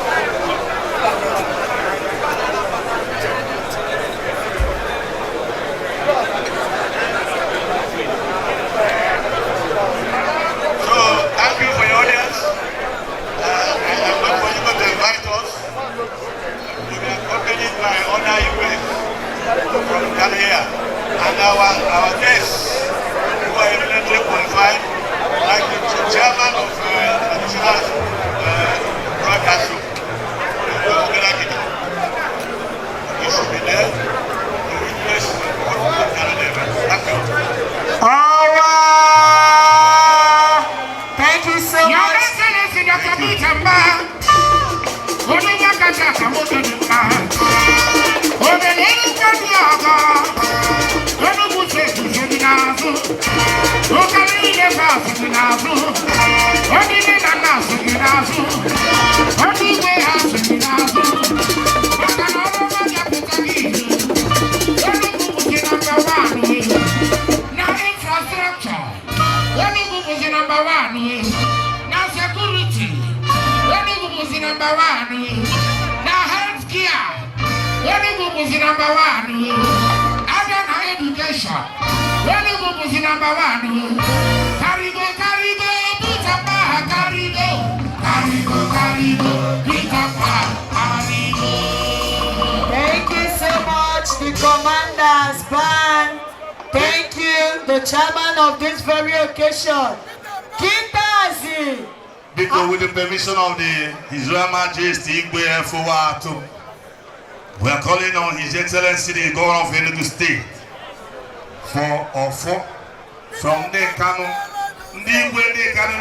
thank you for your audience. I am not for you to invite us. We were accompanied by other Igwe from Ghana and our guests who are eminently qualified, like the chairman of traditional broadcast group, he should be there to witness what we have done. Thank you. Thank you so much. Thank you. number 1. Now healthcare. Enugu was number 1. Adana education. Enugu was number 1. Karigo, Bitapa, Karigo, Bitapa, Karigo. Thank you so much, the commanders band. Thank you, the chairman of this very occasion. Kintazi. Because with the permission of His Royal Majesty Igwe Nwatu, we are calling on His Excellency the Governor of Enugu State for from the Kano, Igwe the Kano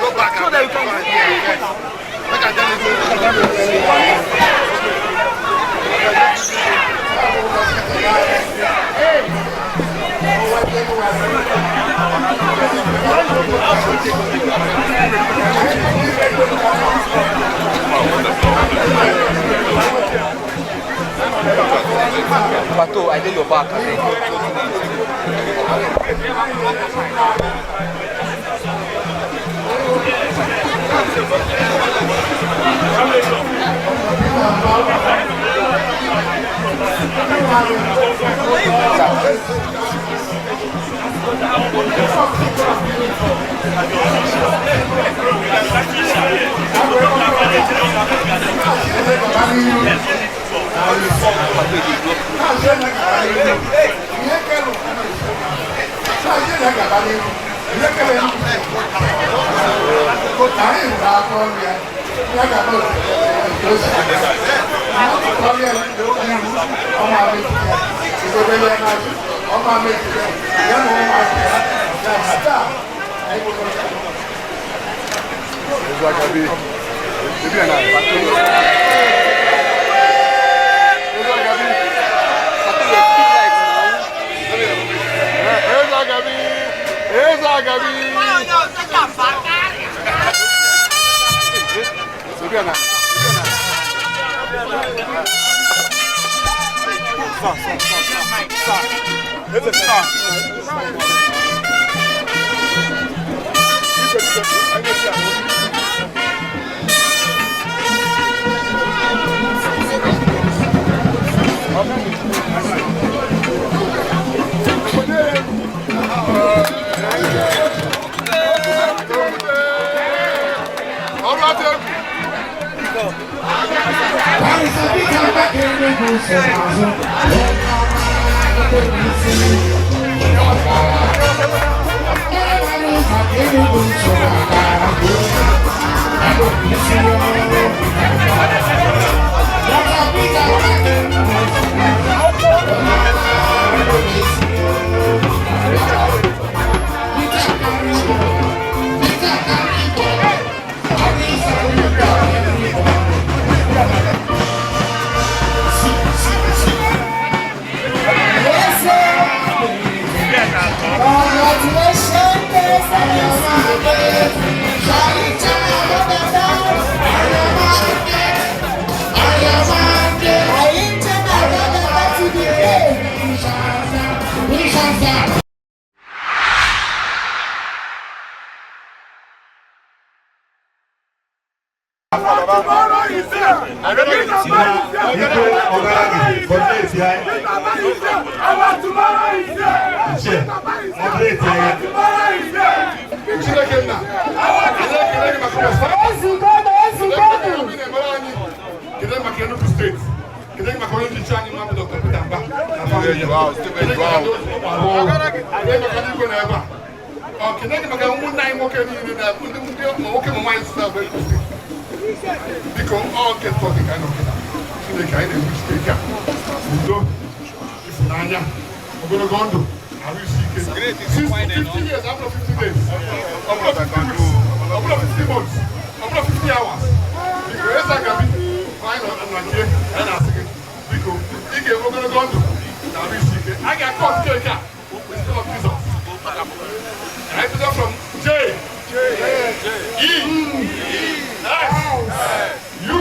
Go back so that you come back here. Look at Pato, I did your back. Great. 50 years after 50 days. After 50 weeks. After 50 months. After 50 hours. Yes, I can be. Fine, I'm here. And I'm saying, because he gave over the gun. I got caught here. Still of Jesus. I took that from J. E. S. U.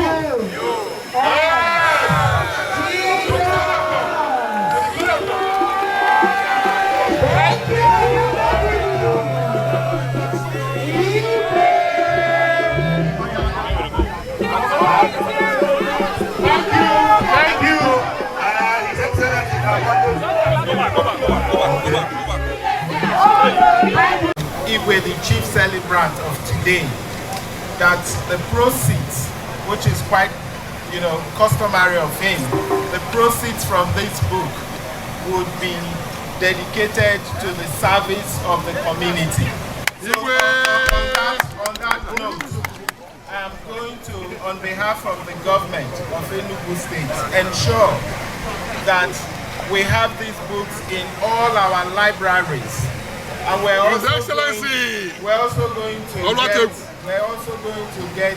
Igwe, the chief celebrant of today, that the proceeds, which is quite, customary of him, the proceeds from this book would be dedicated to the service of the community. So on that note, I am going to, on behalf of the government of Enugu State, ensure that we have these books in all our libraries. And we're also going to get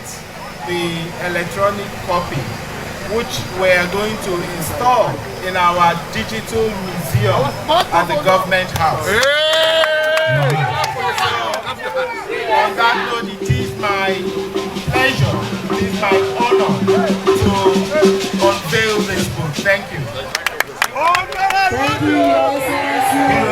the electronic copy, which we are going to install in our digital museum at the government house. On that note, it is my pleasure, it is my honor to unveil this book. Thank you. Thank you, Your Excellency.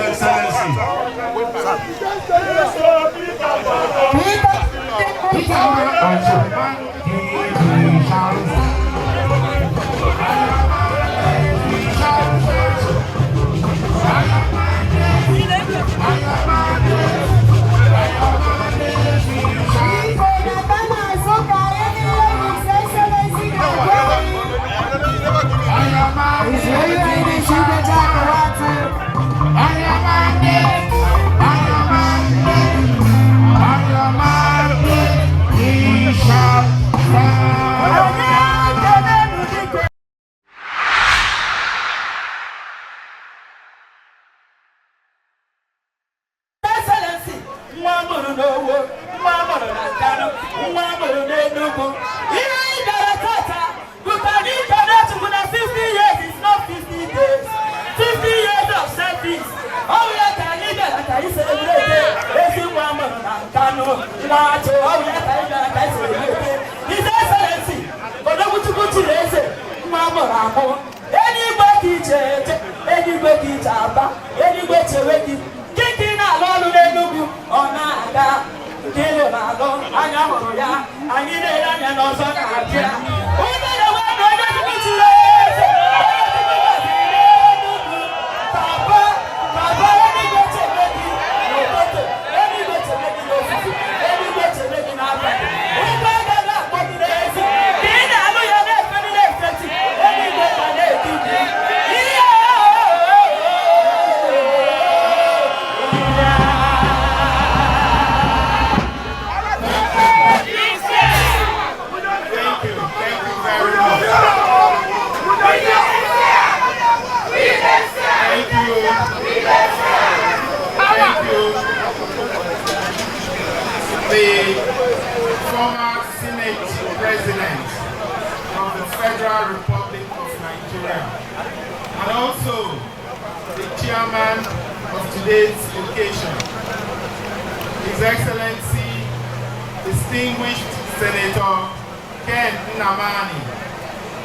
His Excellency, the former Senate President of the Federal Republic of Nigeria, and also the chairman of today's occasion, His Excellency, Distinguished Senator Ken Nnamani,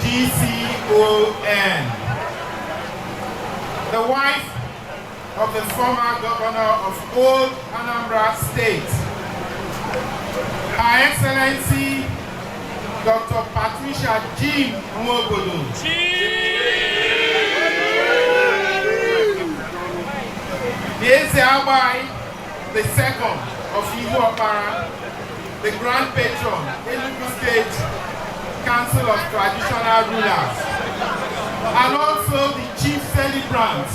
GCON, the wife of the former governor of Old Anambra State, Her Excellency Dr. Patricia Jim Nwobodo, the Ezeabai the second of Ihuokpara, the Grand Patron, Enugu State Council of Traditional Rulers, and also the chief celebrant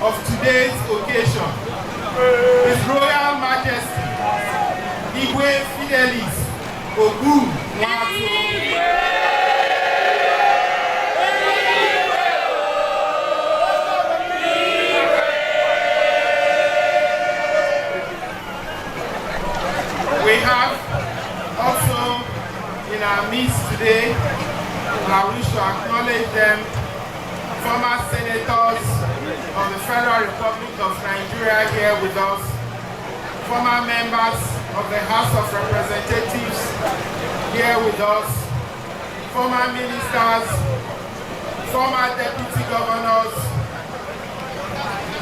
of today's occasion, His Royal Majesty Igwe Fidelis Ogbu Nwatu. midst today, and I wish to acknowledge them. Former senators of the Federal Republic of Nigeria here with us, former members of the House of Representatives here with us, former ministers, former deputy governors,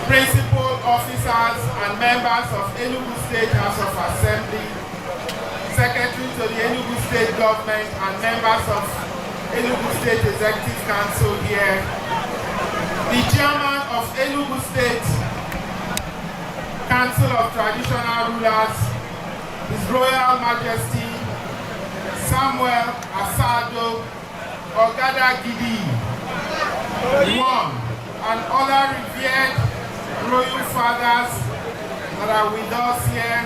principal officers and members of Enugu State House of Assembly, secretary to the Enugu State government and members of Enugu State Executive Council here, the chairman of Enugu State Council of Traditional Rulers, His Royal Majesty Samuel Asado Ogada Gidi I, and other revered royal fathers that are with us here,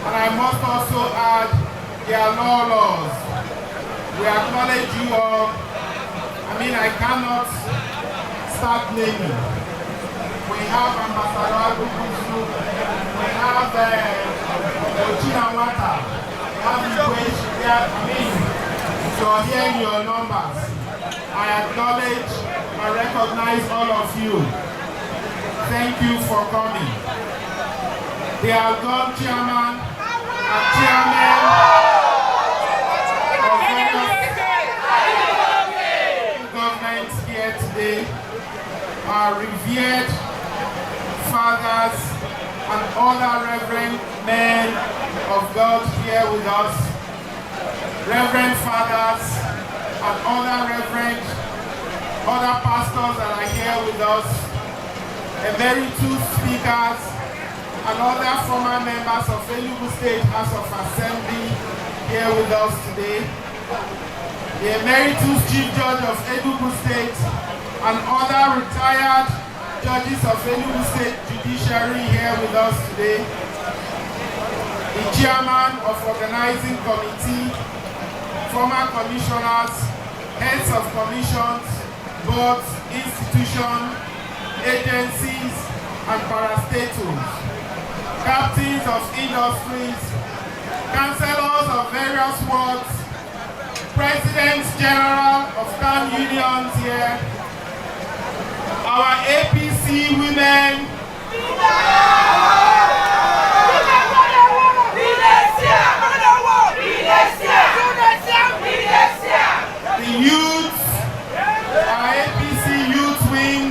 and I must also add their laws. We acknowledge you all. I cannot start naming. We have Ambassador Bukusu, we have Ochinawata, we have Igwe. So here are your numbers. I acknowledge and recognize all of you. Thank you for coming. The outgoing chairman and chairman of various governments here today, our revered fathers and other reverend men of God here with us, reverend fathers and other pastors that are here with us, emeritus speakers and other former members of Enugu State House of Assembly here with us today, the emeritus Chief Judge of Enugu State and other retired judges of Enugu State Judiciary here with us today, the chairman of organizing committee, former commissioners, heads of commissions, boards, institutions, agencies, and parastatals, captains of industries, councillors of various wards, presidents general of town unions here, our APC women, the youth, our APC youth wing,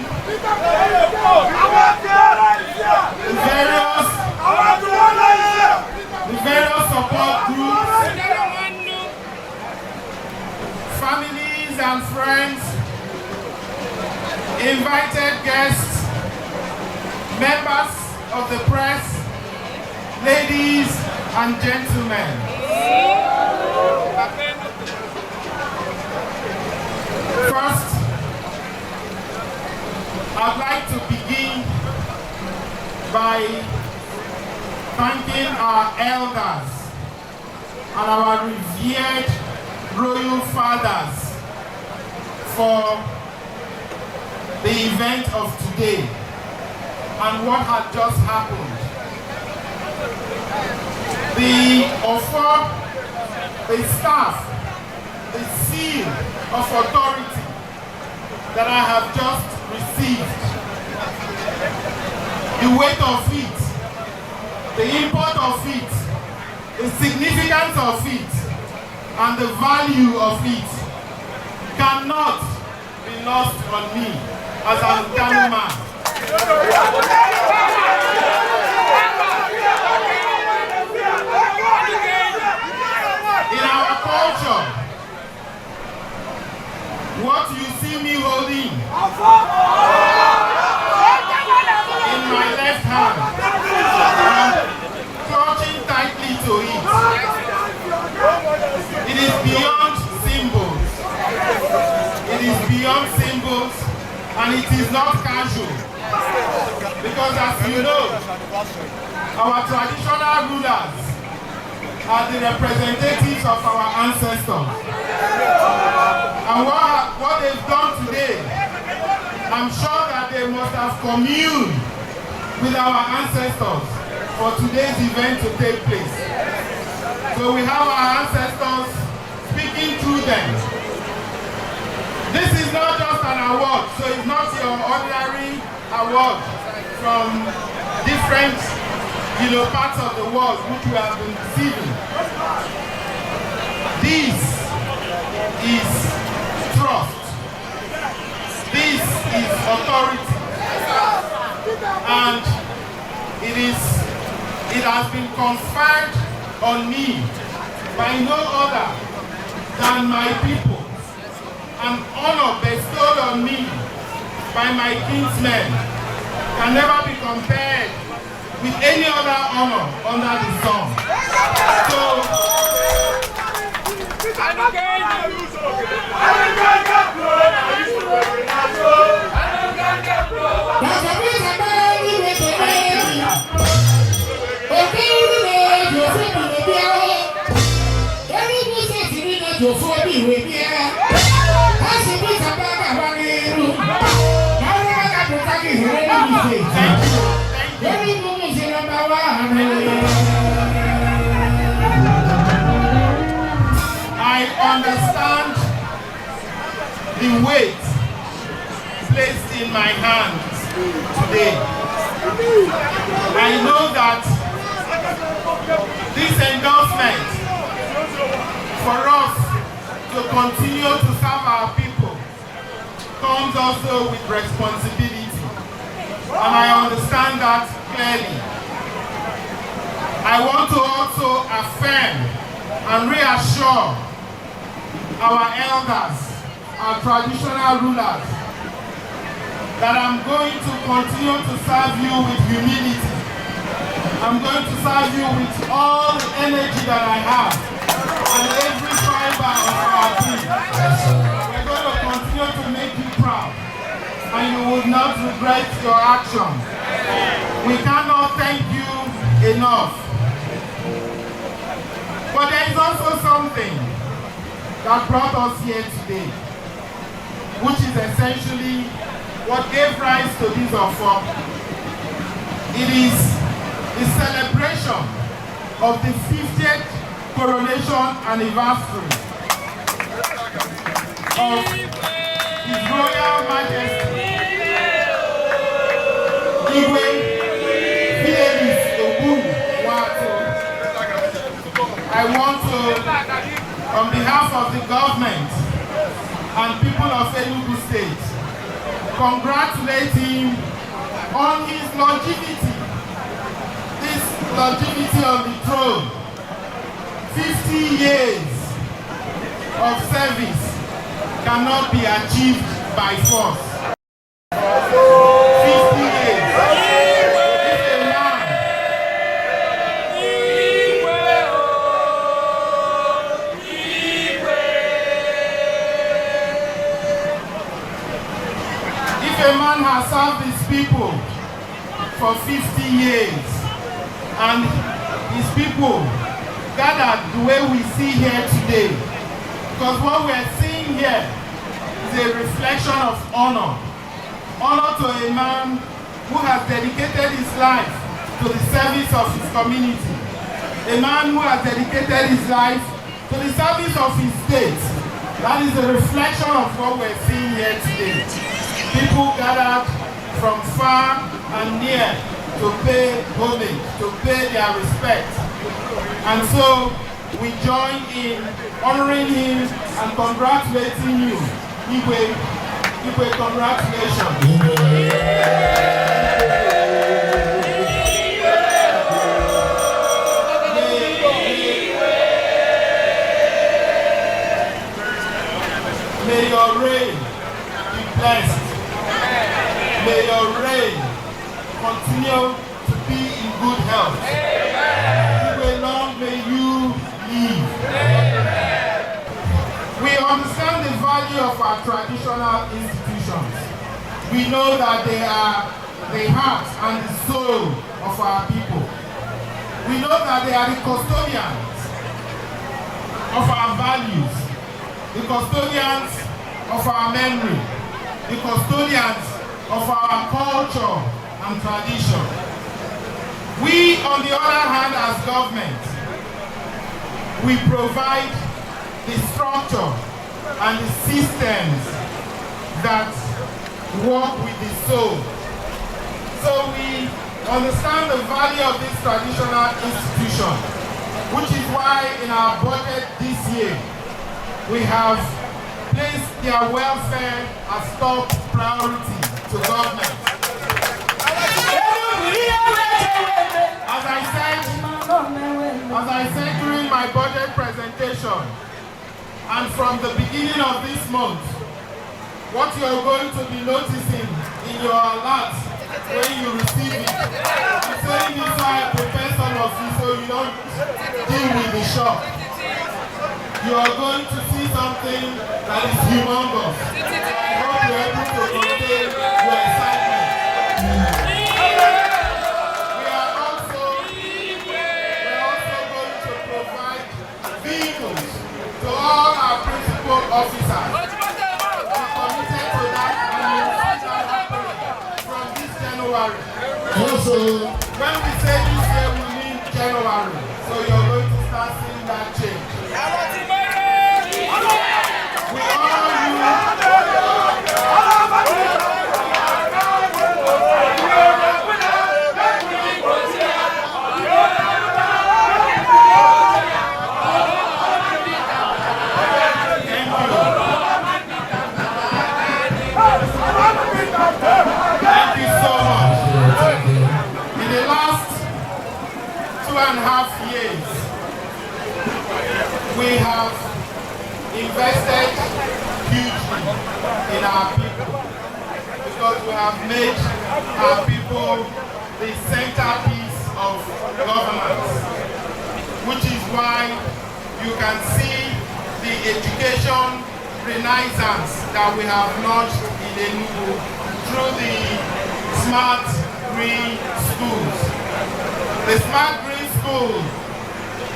the various support groups, families and friends, invited guests, members of the press, ladies and gentlemen. First, I'd like to begin by thanking our elders and our revered royal fathers for the event of today and what had just happened. The offer, the staff, the seal of authority that I have just received, the weight of it, the import of it, the significance of it, and the value of it cannot be lost on me as an Ghana man. In our culture, what you see me holding in my left hand, clutching tightly to it, it is beyond symbols. It is beyond symbols, and it is not casual. Because as you know, our traditional rulers are the representatives of our ancestors. And what they've done today, I'm sure that they must have communed with our ancestors for today's event to take place. So we have our ancestors speaking through them. This is not just an award, so it's not your ordinary award from different parts of the world which we have been receiving. This is trust. This is authority. And it has been conferred on me by no other than my people. An honor bestowed on me by my kinsmen can never be compared with any other honor under the sun. So, I understand the weight placed in my hands today. I know that this endorsement for us to continue to serve our people comes also with responsibility. And I understand that clearly. I want to also affirm and reassure our elders, our traditional rulers, that I'm going to continue to serve you with humility. I'm going to serve you with all the energy that I have and every fiber of our being. We're going to continue to make you proud, and you will not regret your action. We cannot thank you enough. But there is also something that brought us here today, which is essentially what gave rise to this offer. It is the celebration of the 50th Coronation anniversary of His Royal Majesty Igwe Fidelis Ogbu Nwatu. I want to, on behalf of the government and people of Enugu State, congratulate him on his longevity. This longevity on the throne. 50 years of service cannot be achieved by force. 50 years. If a man has served his people for 50 years and his people gathered the way we see here today, because what we're seeing here is a reflection of honor. Honor to a man who has dedicated his life to the service of his community. A man who has dedicated his life to the service of his state. That is a reflection of what we're seeing here today. People gathered from far and near to pay homage, to pay their respect. And so we join in honoring him and congratulating you. Igwe, congratulations. May your reign be blessed. May your reign continue to be in good health. Igwe, long may you live. We understand the value of our traditional institutions. We know that they are the heart and the soul of our people. We know that they are the custodians of our values, the custodians of our memory, the custodians of our culture and tradition. We, on the other hand, as government, we provide the structure and the systems that work with the soul. So we understand the value of this traditional institution, which is why in our budget this year, we have placed their welfare as top priority to government. As I said during my budget presentation, and from the beginning of this month, what you're going to be noticing in your alerts when you receive it, I'm saying this so I prepare some of you so you don't deal with the shock. You are going to see something that is humongous. I hope you're able to contain your excitement. We are also going to provide vehicles to all our principal officers. We're committed to that and we'll see that happen from this January. When we say this year, we mean January. So you're going to start seeing that change. Thank you so much. In the last 2.5 years, we have invested hugely in our people because we have made our people the centerpiece of governance, which is why you can see the education renaissance that we have launched in Enugu through the Smart Green Schools. The Smart Green School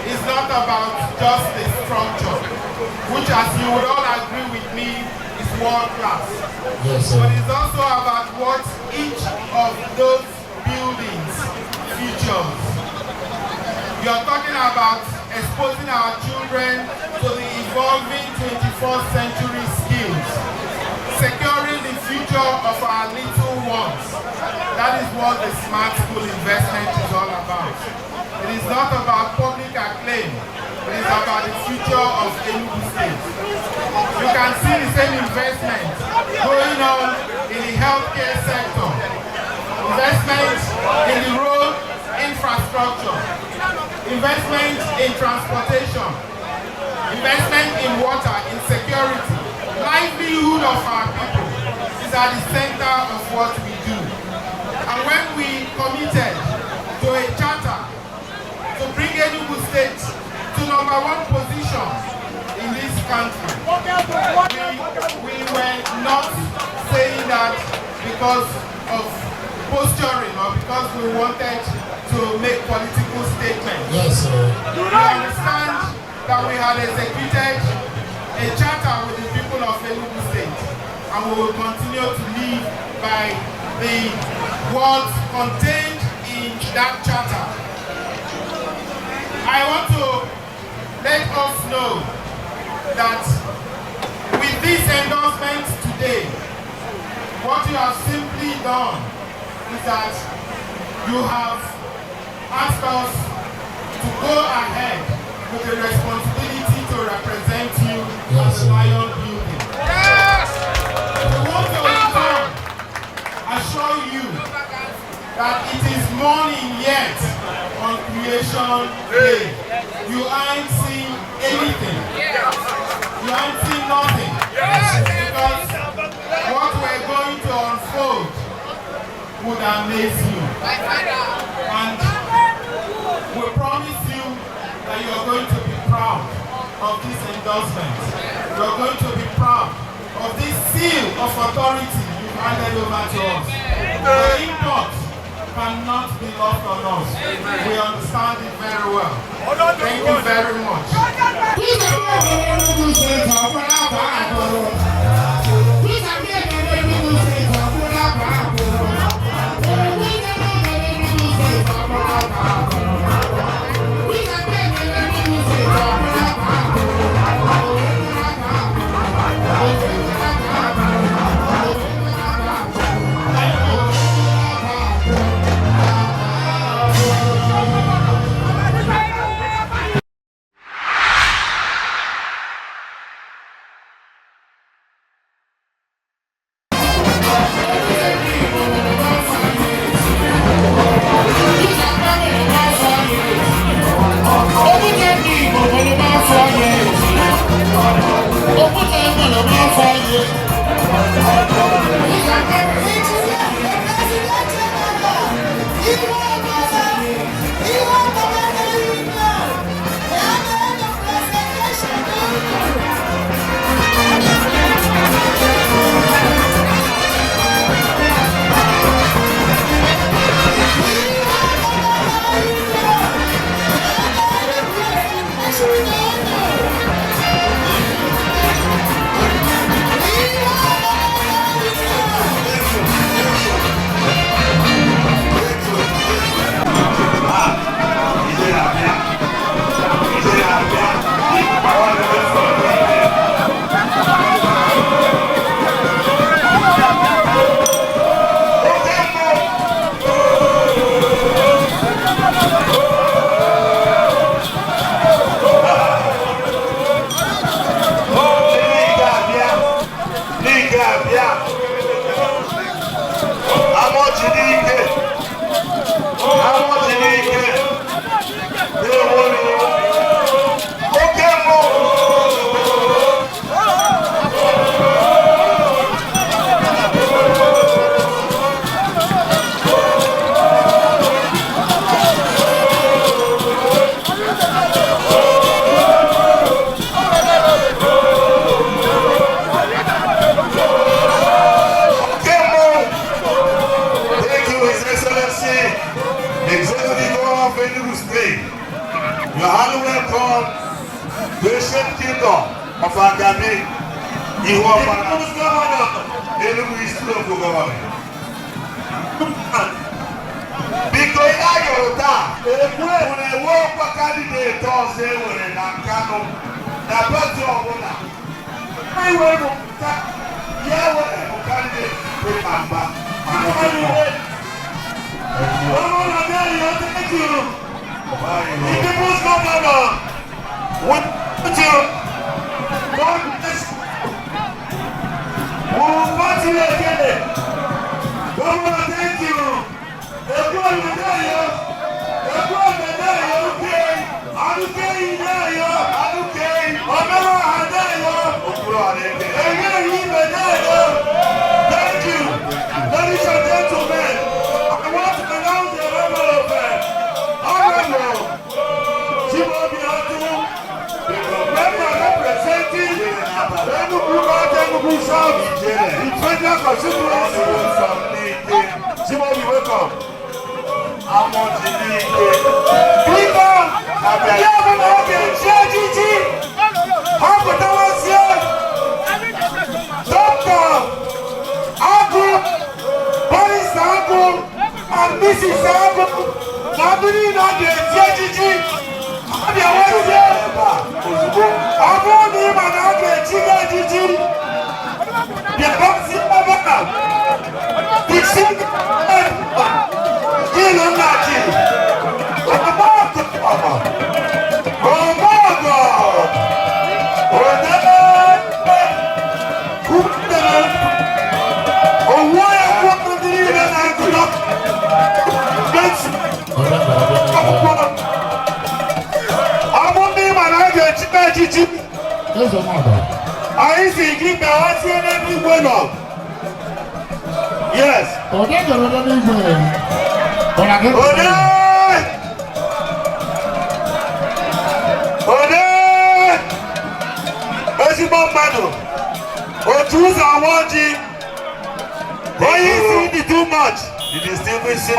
is not about just the structure, which, as you would all agree with me, is world class. Yes, but it's also about what each of those buildings features. You're talking about exposing our children to the evolving 21st century skills, securing the future of our little ones. That is what the Smart School investment is all about. It is not about public acclaim, it is about the future of Enugu State. You can see the same investment going on in the healthcare sector, investment in the road infrastructure, investment in transportation, investment in water, in security. Livelihood of our people is at the center of what we do. And when we committed to a charter to bring Enugu State to #1 position in this country, we were not saying that because of posturing or because we wanted to make political statements. Yes, sir. We understand that we had executed a charter with the people of Enugu State, and we will continue to live by the words contained in that charter. I want to let us know that with this endorsement today, what you have simply done is that you have asked us to go ahead with the responsibility to represent you at the Lion Building. Yes! We want to assure you that it is morning yet on Creation Day. You aren't seeing anything. You aren't seeing nothing. Because what we're going to unfold would amaze you. And we promise you that you're going to be proud of this endorsement. You're going to be proud of this seal of authority you've handed over to us. The import cannot be lost on us. We understand it very well. Thank you very much. Fidelis State. You are highly welcome to the ancient kingdom of Agabi, ihuokpara, Enugu East Local Government. Because I got that, when I walk back candidate Thursday when I come, the party of Bona. I will candidate with my back. Thank you. The people's governor, what you God bless. We will party again. Governor, thank you. Thank you. Ladies and gentlemen, I want to announce the arrival of Honorable Igwe representing Enugu South in federal constituency. Igwe, welcome. And Mrs. Ogbu I see Igwe now. Yes. Too much. The distinguished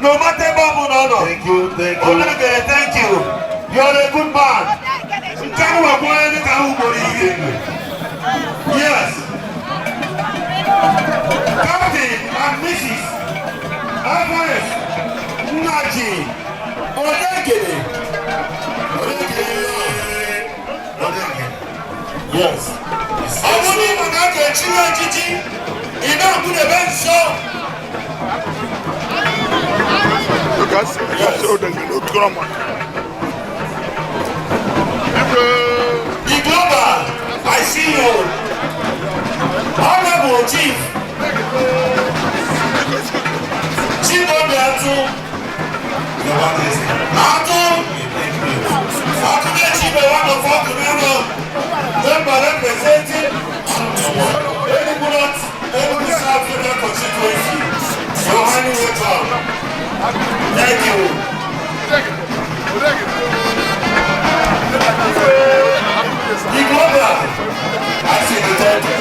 no matter what, thank you. Thank you. You're a good man. Yes. Captain and Mrs. Agnes Naji Odegede. Yes. I want him to get Gigi. He don't put a bench show. Yes. The global, I see you. Honorable Chief. Chief Nwatu. Member representing Enugu South Federal Constituency. Your honey welcome. Thank you. The global, I see the title.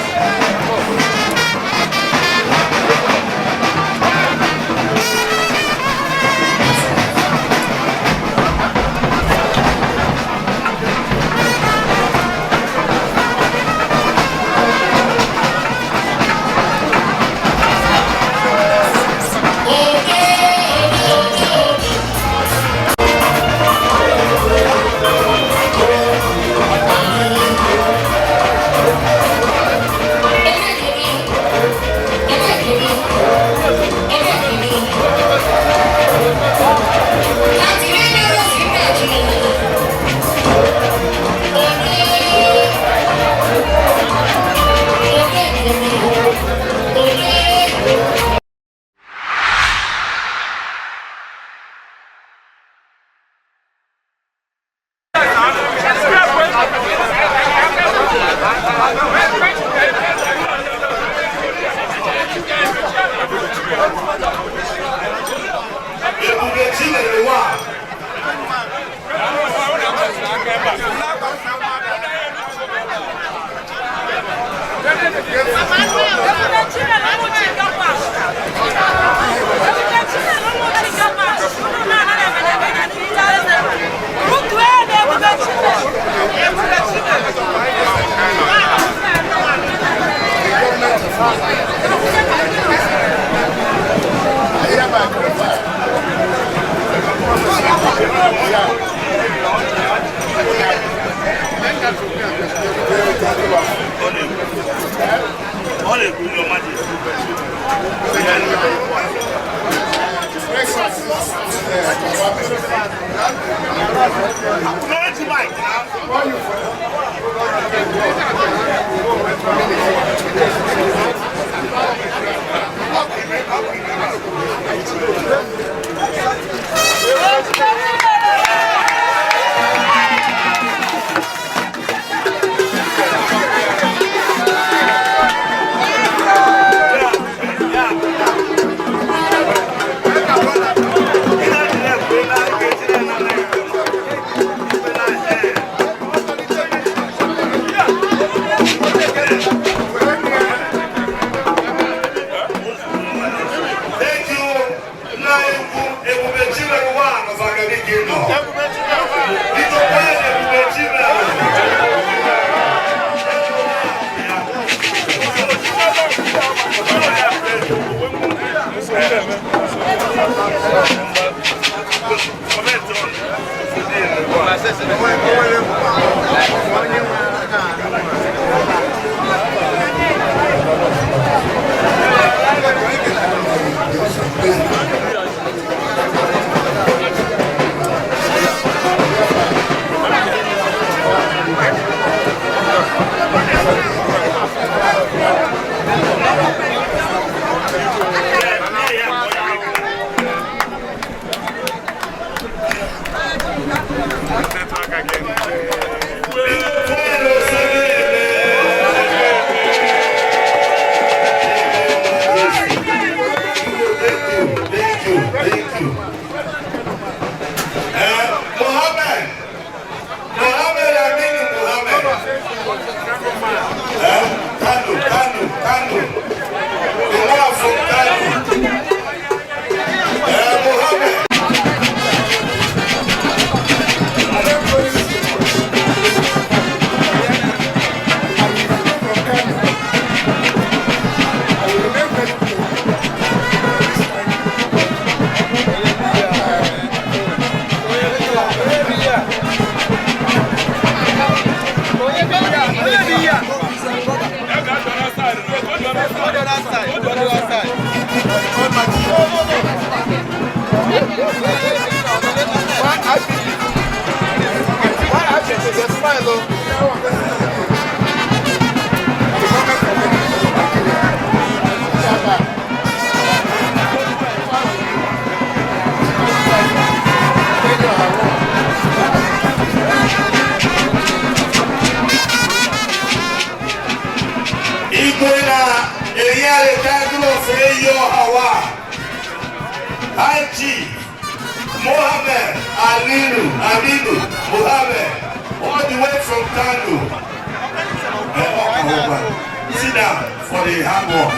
Sit down for the handwork.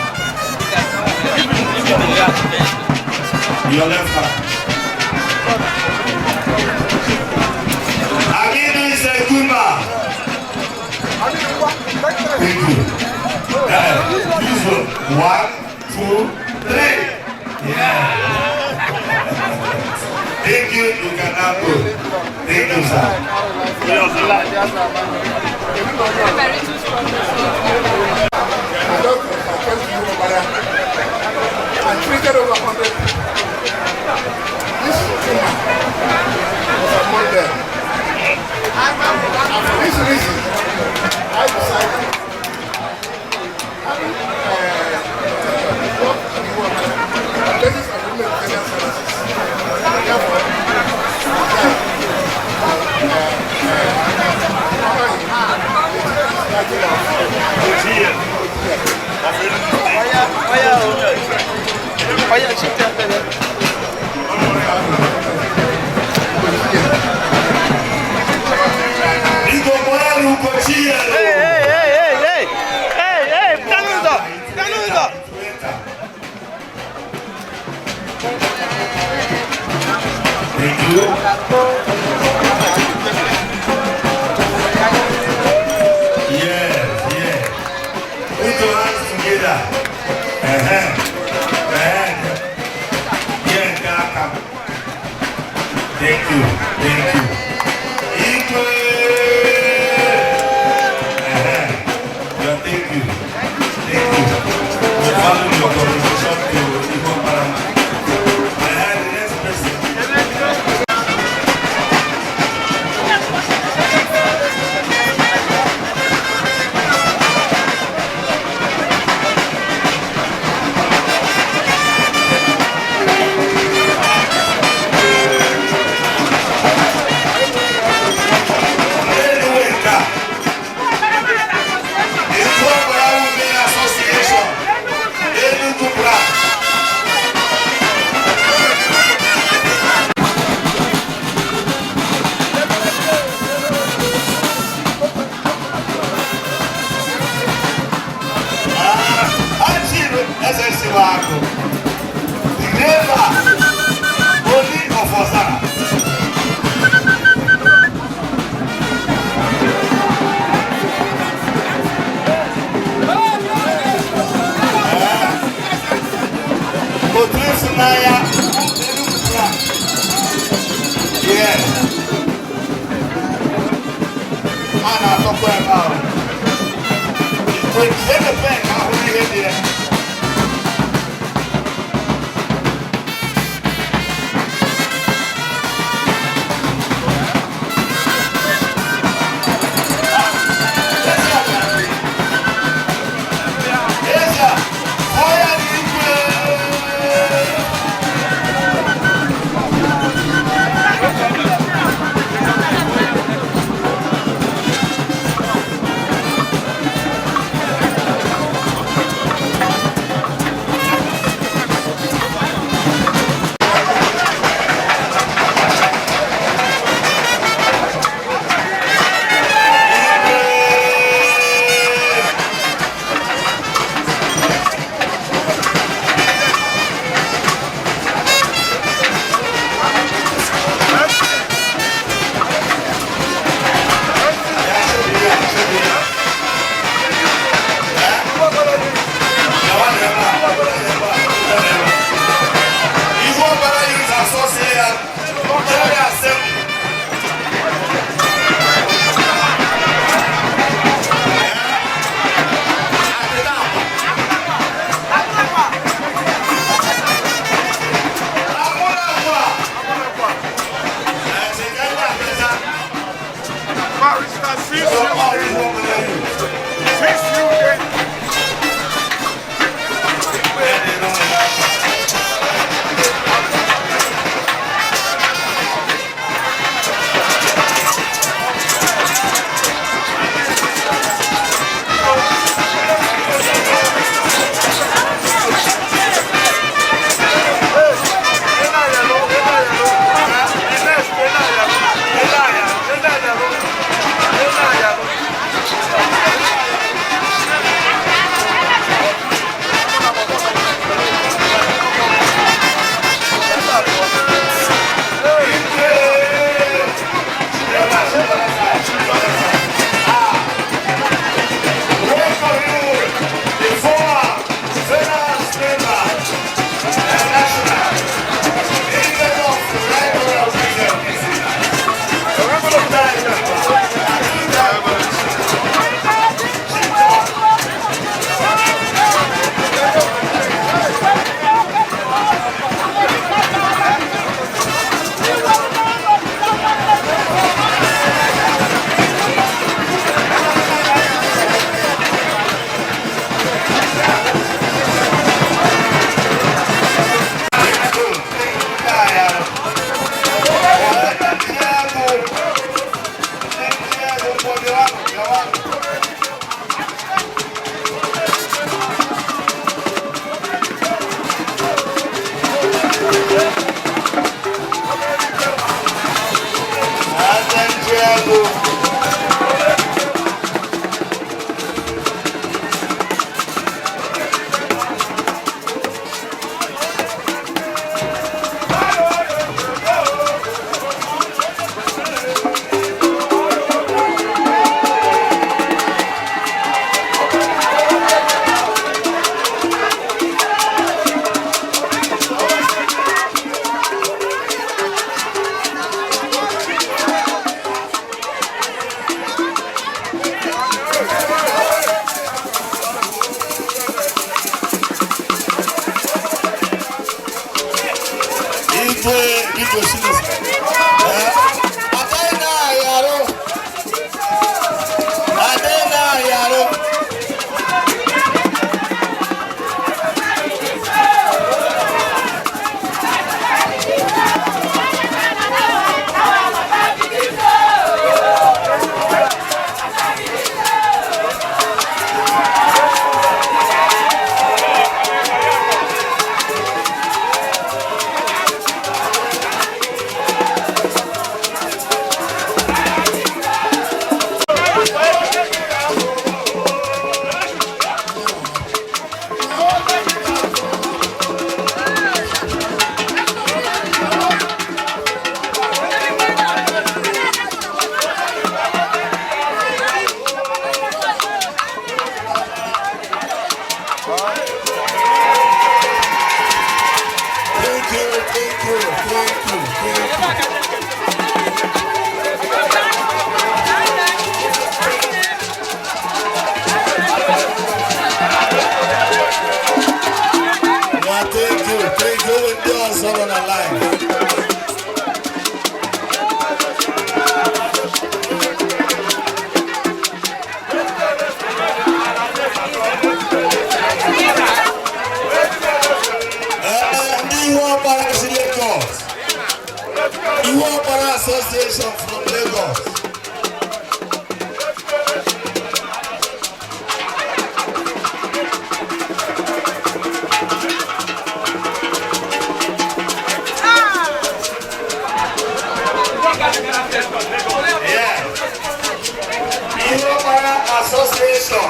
Your left hand. Aminu is a good man. Thank you. This one. 1, 2, 3. Yeah. Thank you. You can now go. Thank you, sir. I treated over 100. This woman was among them. And for this reason, I decided having worked in the world on the basis of women Kenyan services. Therefore, Thank you. Put your hands together. Thank you. Igwe. Thank you. We value your contribution to ihuokpara. The next person. Yeah. Man, I talk about. When you say the back, I will hear there. 2, 3, go with yours on the line. Ihuokpara Association from Lagos. Yeah. Ihuokpara Association,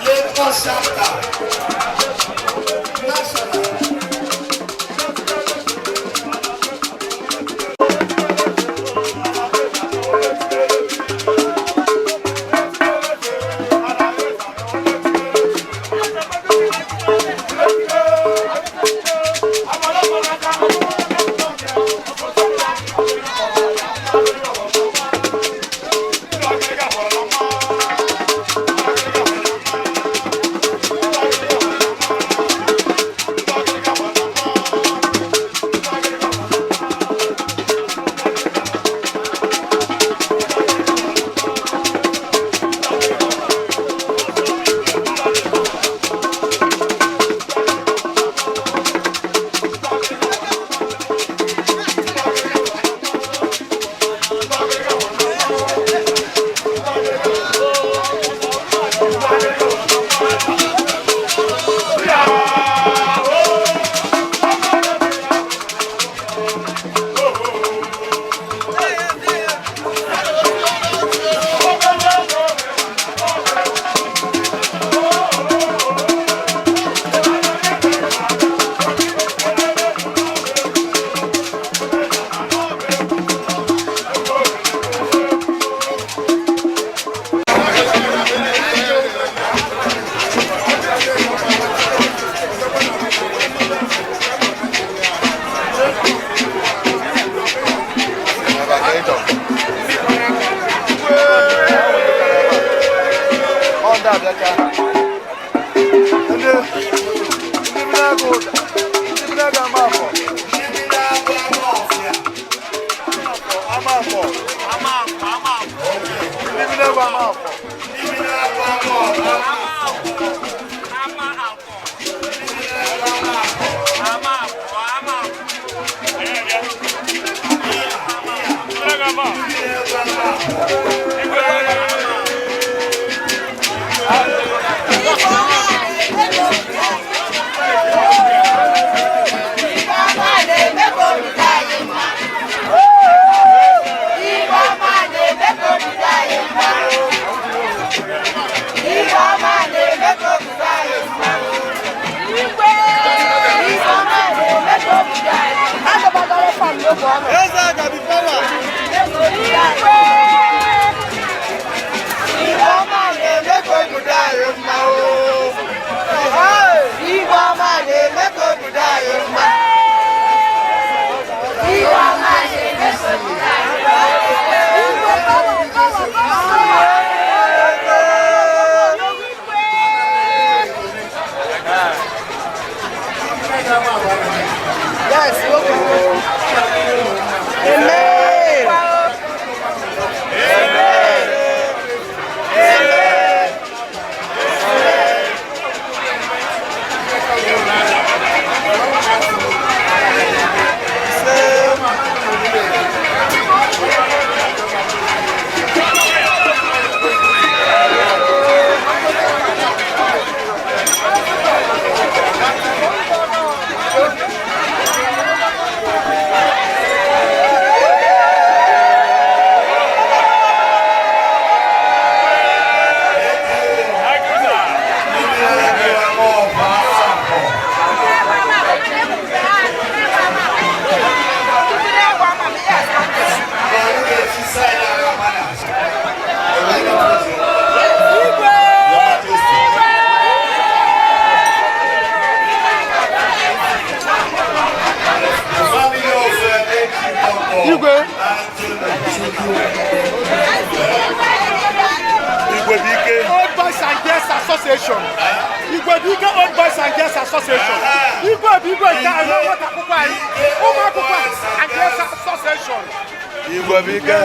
Lagos chapter. Igwebuike. Old Boys and Girls Association. Igwe Igwe Old Boys and Girls Association. Igwe, I know what and Girls Association. Igwebuike.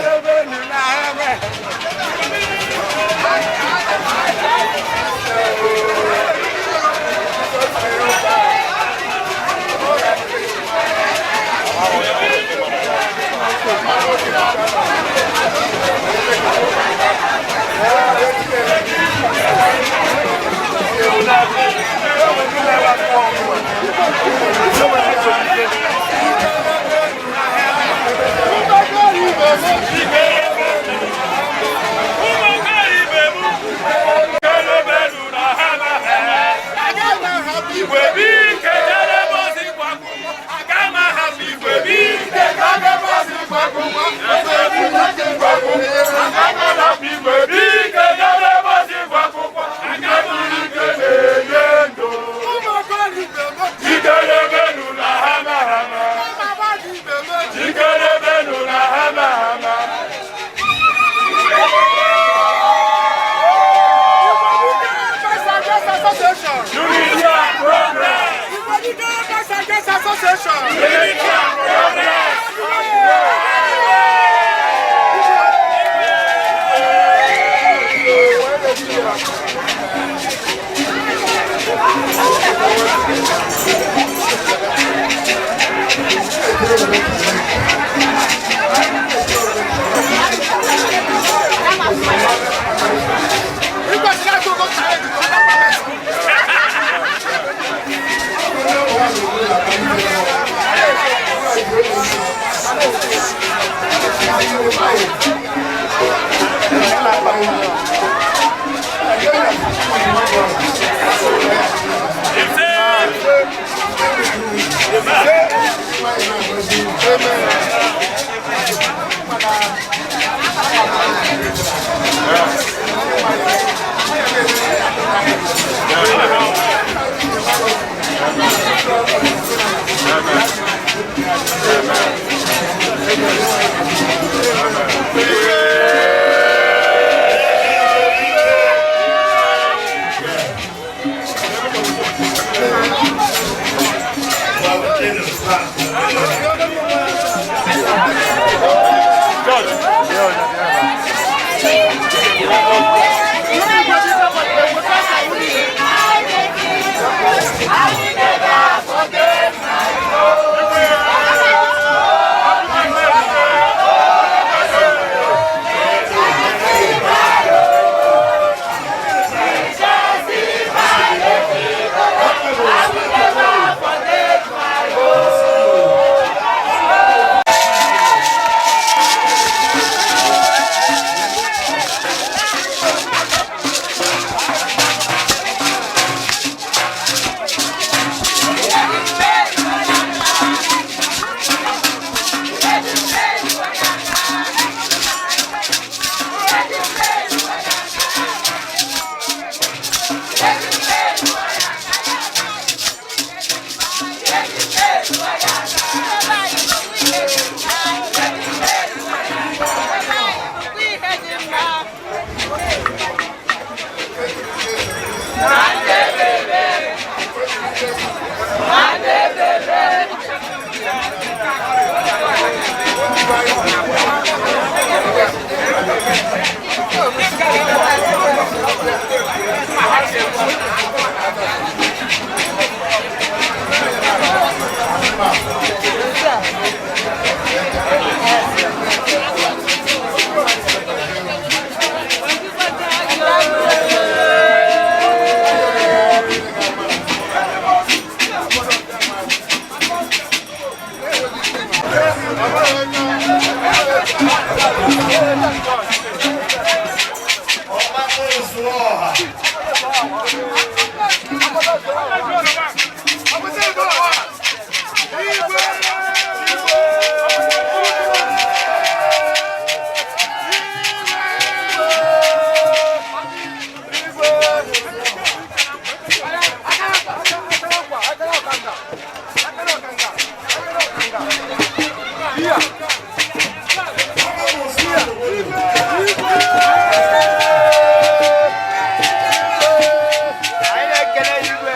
Igwe.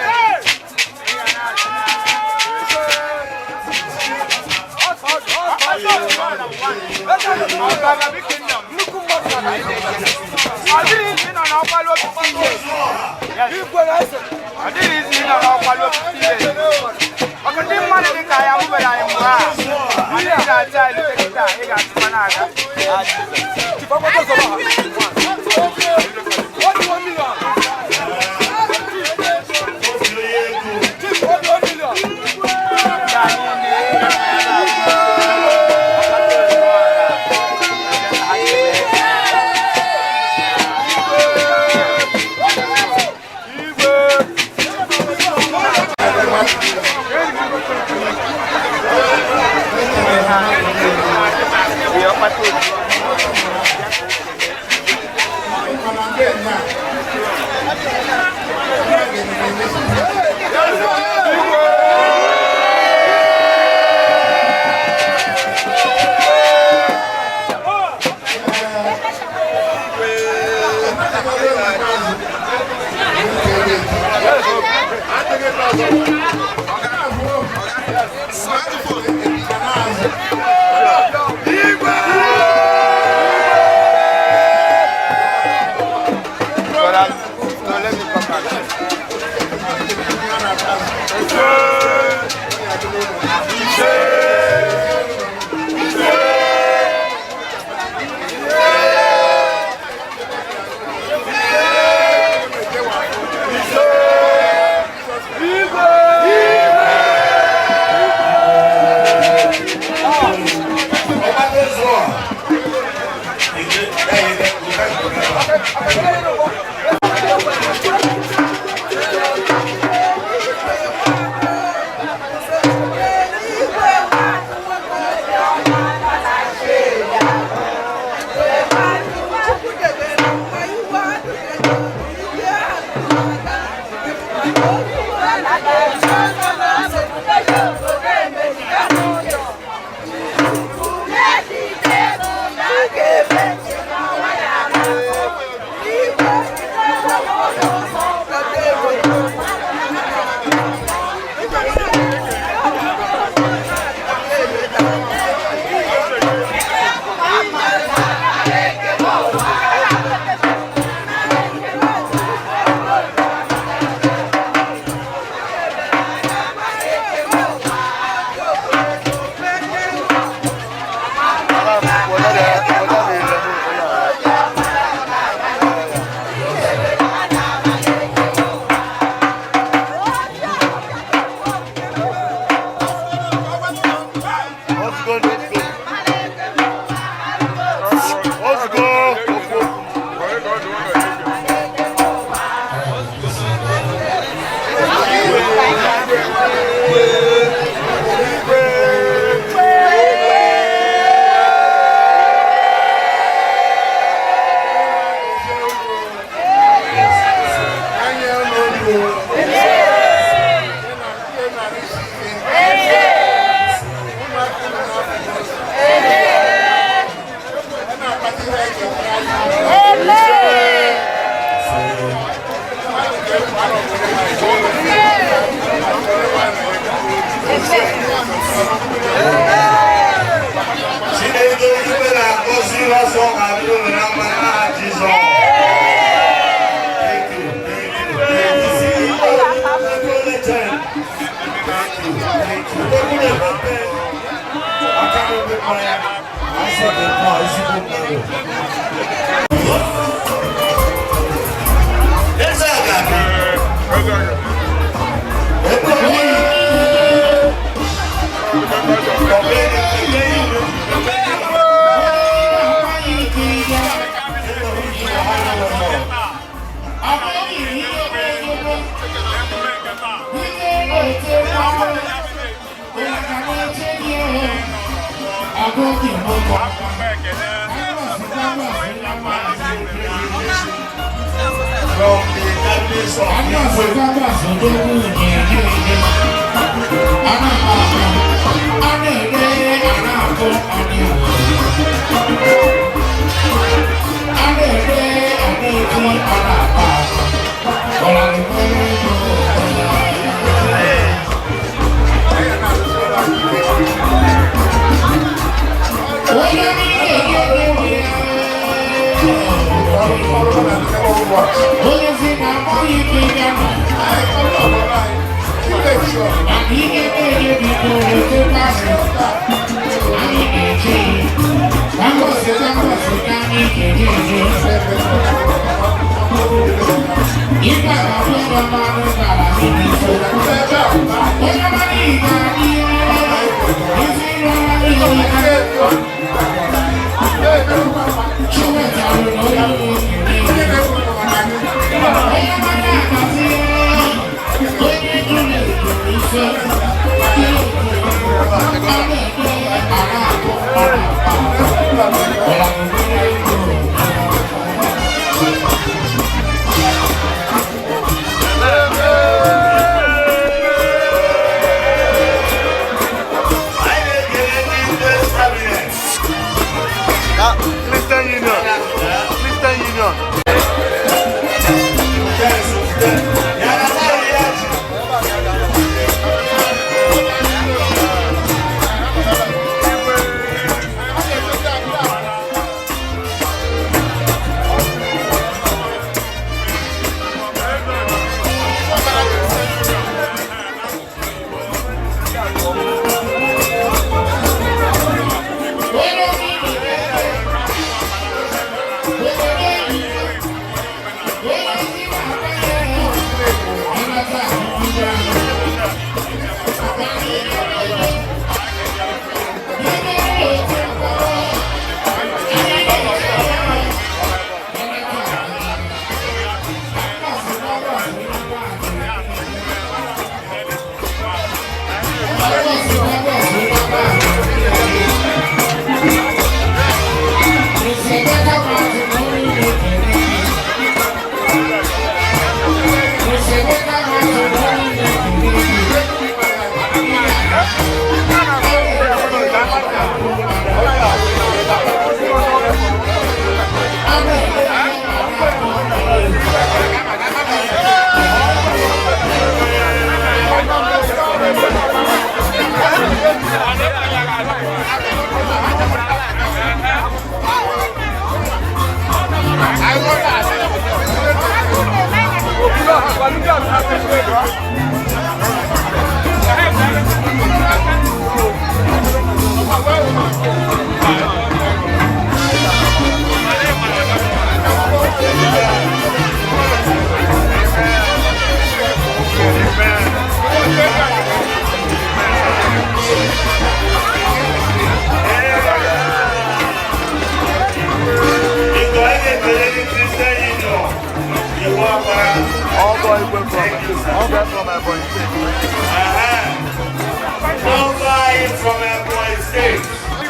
From Ebonyi State,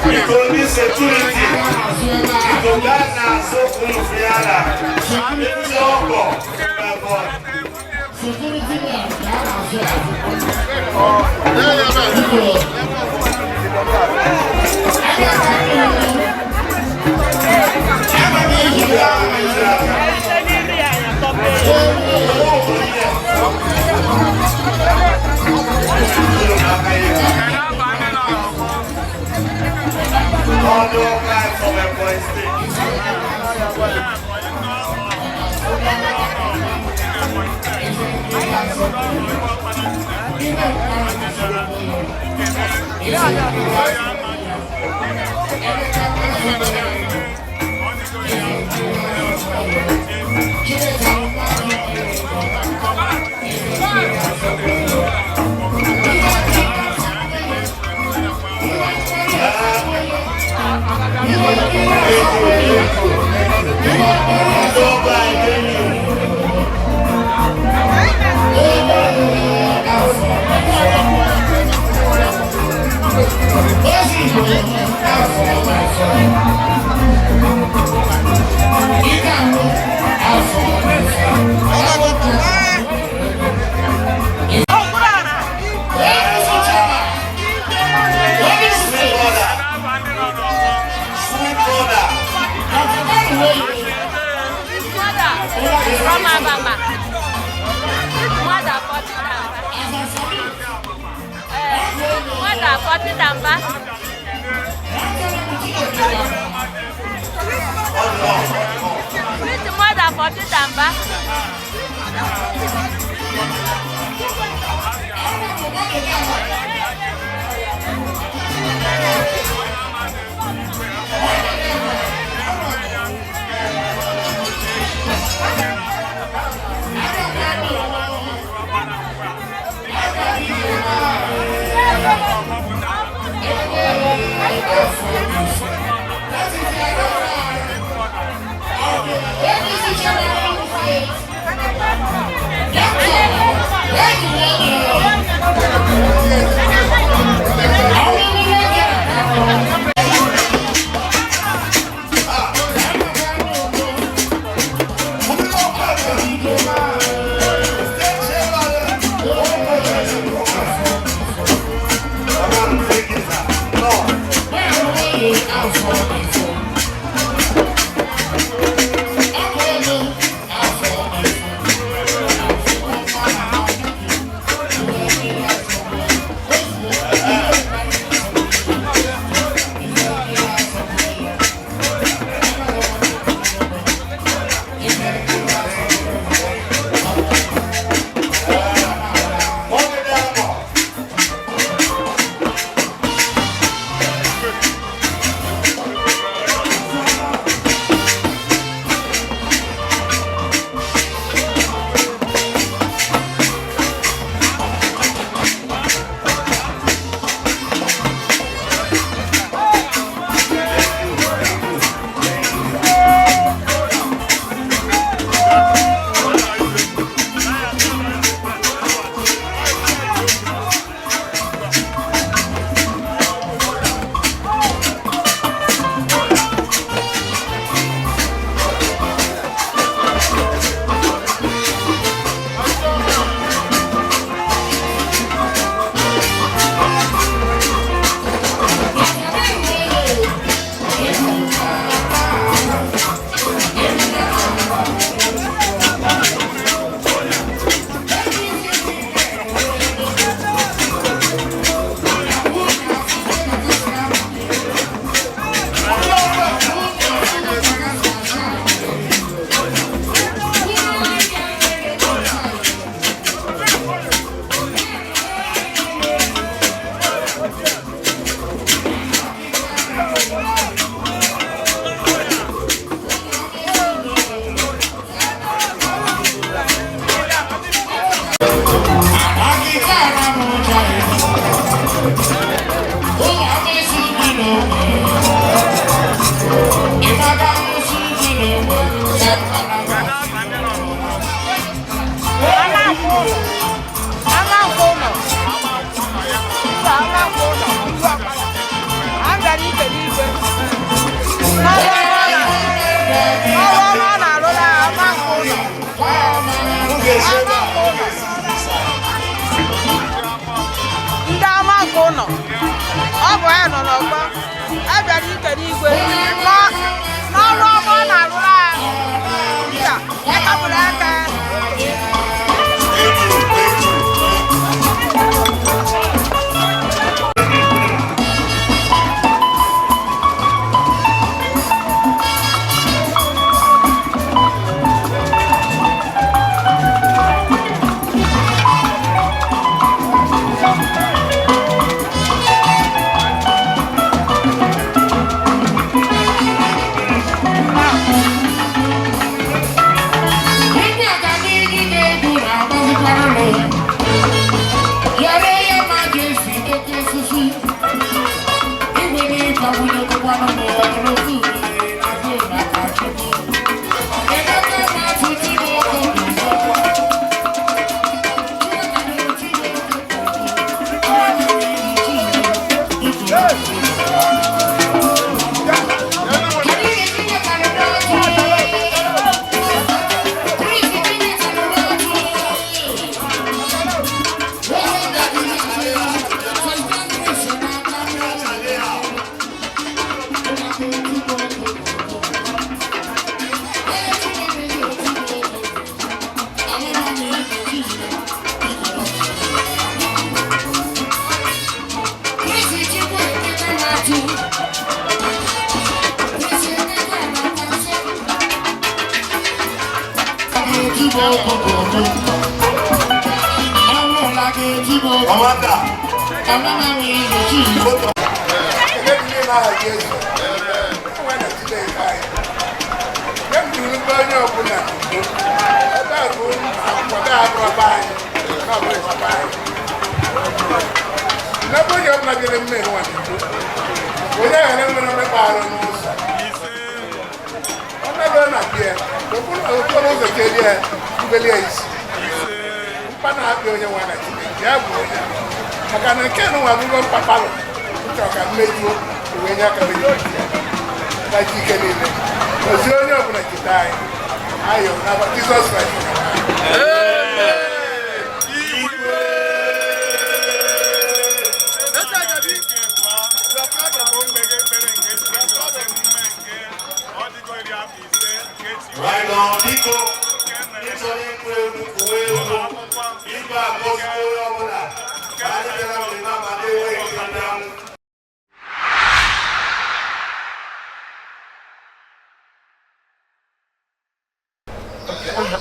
because this security, because that now so full of yala. It's local. All the guys from Ebonyi State.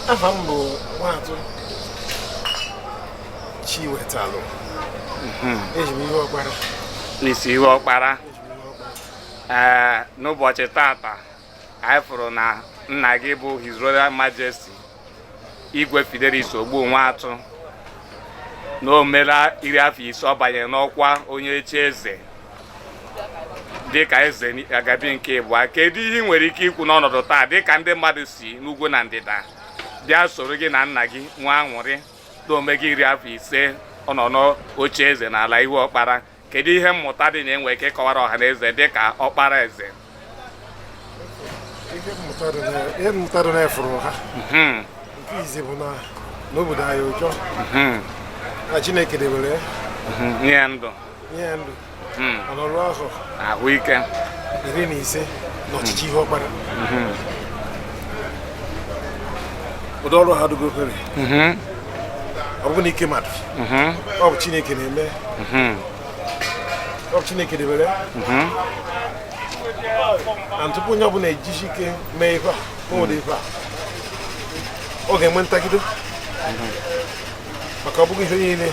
Afambo Nwatu Chiwetalu. Ihuokpara. N'isi ihuokpara. N'ụbọchị tata anyị fụrụ na nna gị bụ His Royal Majesty Igwe Fidelis Ogbu Nwatu na o meela 10 afọ ise ọ banyere n'ọkwa onye echi eze dịka eze agabi nke Igbo. Kedu ihe nwere ike ikwu n'ọnọdụ taa dịka ndị mmadụ si n'ugwu na ndịda bịa soro gị na nna gị nwa aṅụrị na ome gị 10 afọ ise ọ nọ n'oche eze n'ala Ihuokpara? Kedu ihe mmụta dị na-enwe ike kọwara ọha na eze dịka ọkpara eze? Ihe mmụta dị na-efuru ha nke izi bụ na n'obodo anyị ụjọ na Chineke debere nye ndụ ọnọrụ ahụ ahụike 15 n'ọchịchị Ihuokpara. Ụdị ọrụ ha dụgo kwere ọ bụ n'ike mmadụ, ọ bụ Chineke na-eme, ọ bụ Chineke debere na tupu onye ọbụla ejisi ike mee ife a n'ụdị ife a ọ ga-enwe ntagide maka ọ bụghị ihe niile